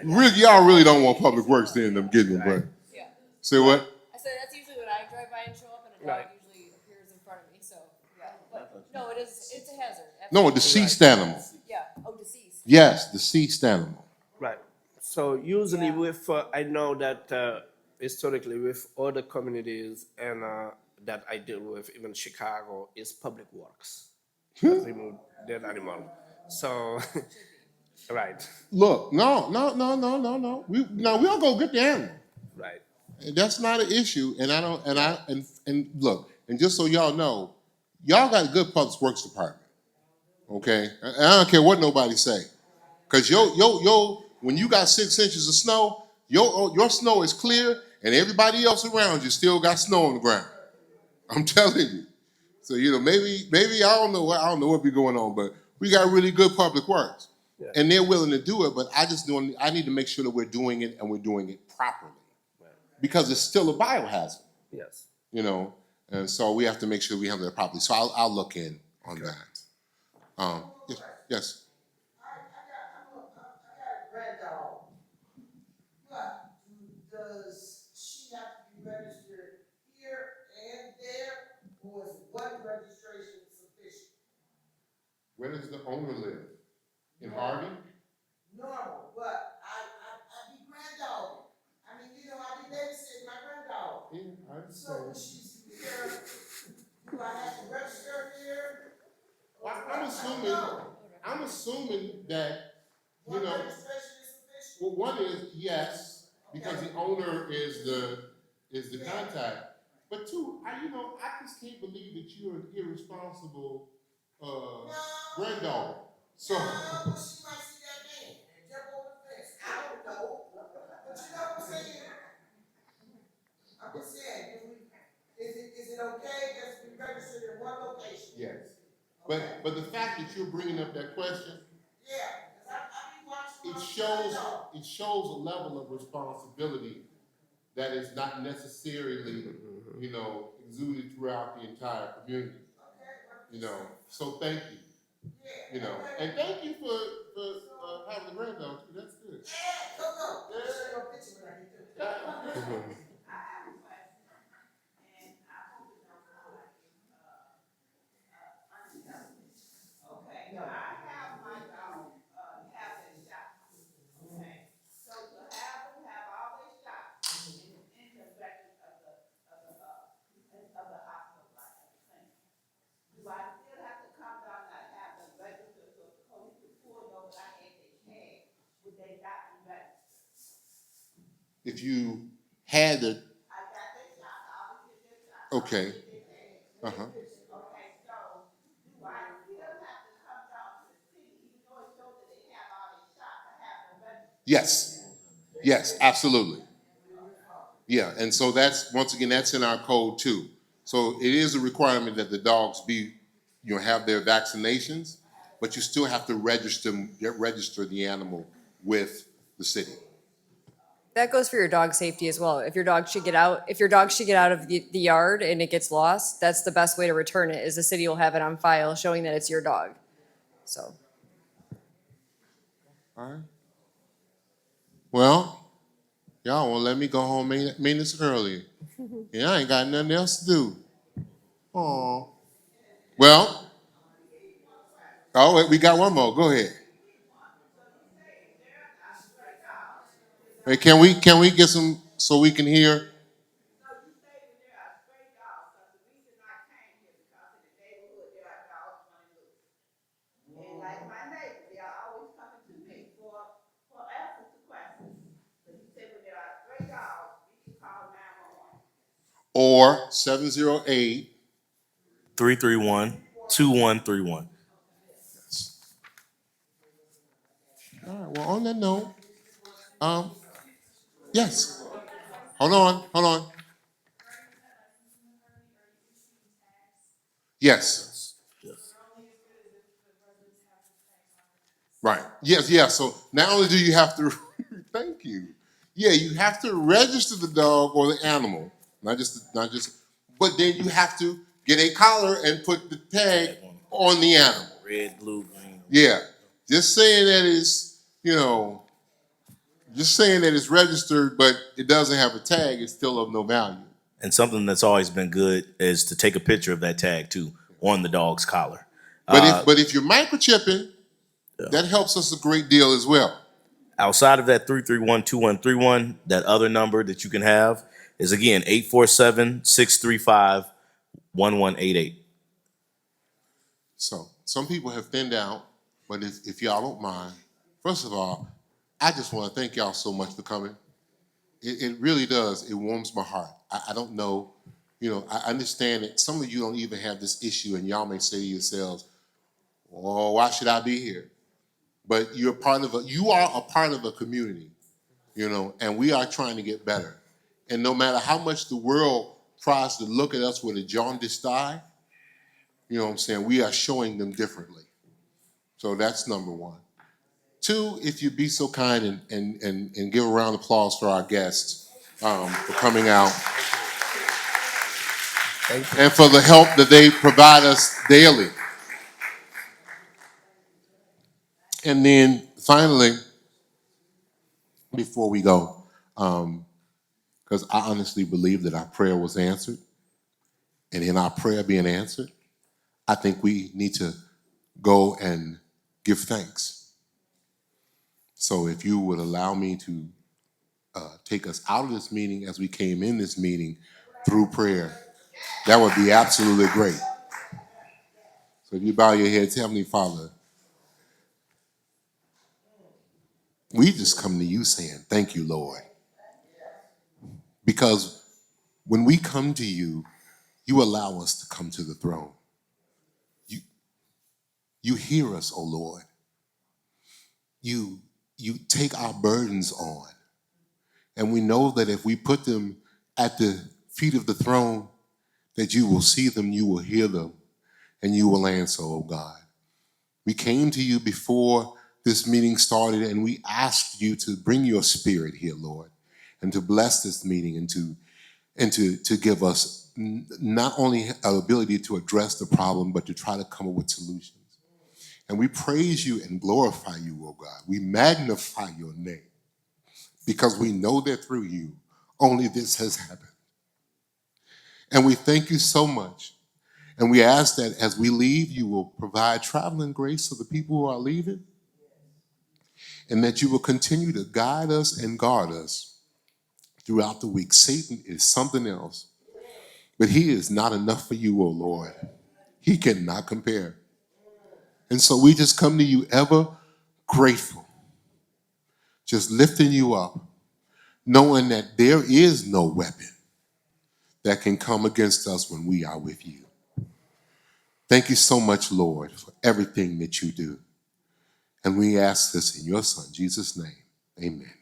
really, y'all really don't want public works to end up getting them, but Yeah. say what? I said that's usually when I drive by and show up, and a dog Right. usually appears in front of me. So yeah, but no, it's a hazard. No, a Absolutely. deceased animal. Yeah. Oh, deceased. Yes, deceased animal. Right. So usually with I know that historically with other communities and that I deal with, even Chicago, is public works that remove dead animal. So right, Look, no. We all go get the animal. right, That's not an issue, and I don't, and look, and just so y'all know, y'all got a good public works department, okay? And I don't care what nobody say, cause when you got 6 inches of snow, your snow is clear, and everybody else around you still got snow on the ground. I'm telling you. So maybe I don't know what be going on, but we got really good public works, and they're willing to do it. But I need to make sure that we're doing it and we're doing it properly, because it's still a biohazard, yes. and so we have to make sure we handle it properly. So I'll look in on that. Yes. I got a granddog. But does she have to be registered here and there, or is one registration sufficient? Where does the owner live? In Harvey? Normal, but I be granddogging. I mean, I be babysitting my granddog. Yeah, I So when she's here, do I have to register her here? I'm assuming that One registration is sufficient? well, one is yes, because the owner is the contact. But two, I just can't believe that you're an irresponsible granddaughter. So No, but she might see that man and jump over the fence. I don't know. But you know what I'm saying? I'm just saying, is it okay just to be registered in one location? yes, but the fact that you're bringing up that question, Yeah, because I be watching. it shows a level of responsibility that is not necessarily exuded throughout the entire community. So thank you. And thank you for having the granddaughter too. That's good. Yeah, go. Yeah. Show you a picture when I get to it. I have a question, and I hope it don't sound like it's, unintelligent. Okay, I have my dog, have their shots, okay? So to have them have all their shots in the record of the hospital, like I was saying. Do I still have to come down and have them registered, so if the police could pull over, I had their tag, would they not be registered? If you had the I got their shots, I always get their shots. okay, Okay, so do I still have to come down to the city, even though it shows that they have all their shots, to have them registered? yes, absolutely. Yeah, and so that's once again that's in our code too. So it is a requirement that the dogs have their vaccinations, but you still have to register the animal with the city. That goes for your dog safety as well. If your dog should get out of the yard and it gets lost, that's the best way to return it. Is the city will have it on file showing that it's your dog. So. All right. Well, y'all won't let me go home maintenance earlier. Yeah, I ain't got nothing else to do. Aw. Well, we got one more. Go ahead. Hey, can we get some so we can hear? No, you say that there are stray dogs, but the reason I came here because in the neighborhood there are dogs running loose. And like my neighbor, they are always coming to me for answers to questions. So he said, or 708. 331-2131. All right, well, on that note, yes. Hold on. Yes. Yes. Right. Yes, yeah. So not only do you have to thank you. Yeah, you have to register the dog or the animal. Not just but then you have to get a collar and put the tag on the animal. Red, blue, green. Yeah. Just saying that it's, just saying that it's registered but it doesn't have a tag is still of no value. And something that's always been good is to take a picture of that tag too on the dog's collar. But if you're microchipping, that helps us a great deal as well. Outside of that 331-2131, that other number that you can have is again 847-635-1188. So some people have thinned out, but if y'all don't mind, first of all, I just want to thank y'all so much for coming. It really does. It warms my heart. I don't know, I understand that some of you don't even have this issue, and y'all may say to yourselves, "Oh, why should I be here?" But you are a part of a community, and we are trying to get better. And no matter how much the world tries to look at us with a jaundiced eye, you know what I'm saying, we are showing them differently. So that's number one. Two, if you'd be so kind and give a round of applause for our guests for coming out and for the help that they provide us daily. And then finally, before we go, because I honestly believe that our prayer was answered, and in our prayer being answered, I think we need to go and give thanks. So if you would allow me to take us out of this meeting as we came in this meeting through prayer, that would be absolutely great. So if you bow your heads, Heavenly Father, we just come to you saying, thank you, Lord. Because when we come to you, you allow us to come to the throne. You hear us, oh Lord. You take our burdens on. And we know that if we put them at the feet of the throne, that you will see them, you will hear them, and you will answer, oh God. We came to you before this meeting started, and we asked you to bring your spirit here, Lord, and to bless this meeting and to give us not only an ability to address the problem, but to try to come up with solutions. And we praise you and glorify you, oh God. We magnify your name because we know that through you, only this has happened. And we thank you so much. And we ask that as we leave, you will provide traveling grace for the people who are leaving, and that you will continue to guide us and guard us throughout the week. Satan is something else, but he is not enough for you, oh Lord. He cannot compare. And so we just come to you ever grateful, just lifting you up, knowing that there is no weapon that can come against us when we are with you. Thank you so much, Lord, for everything that you do. And we ask this in your Son, Jesus' name. Amen.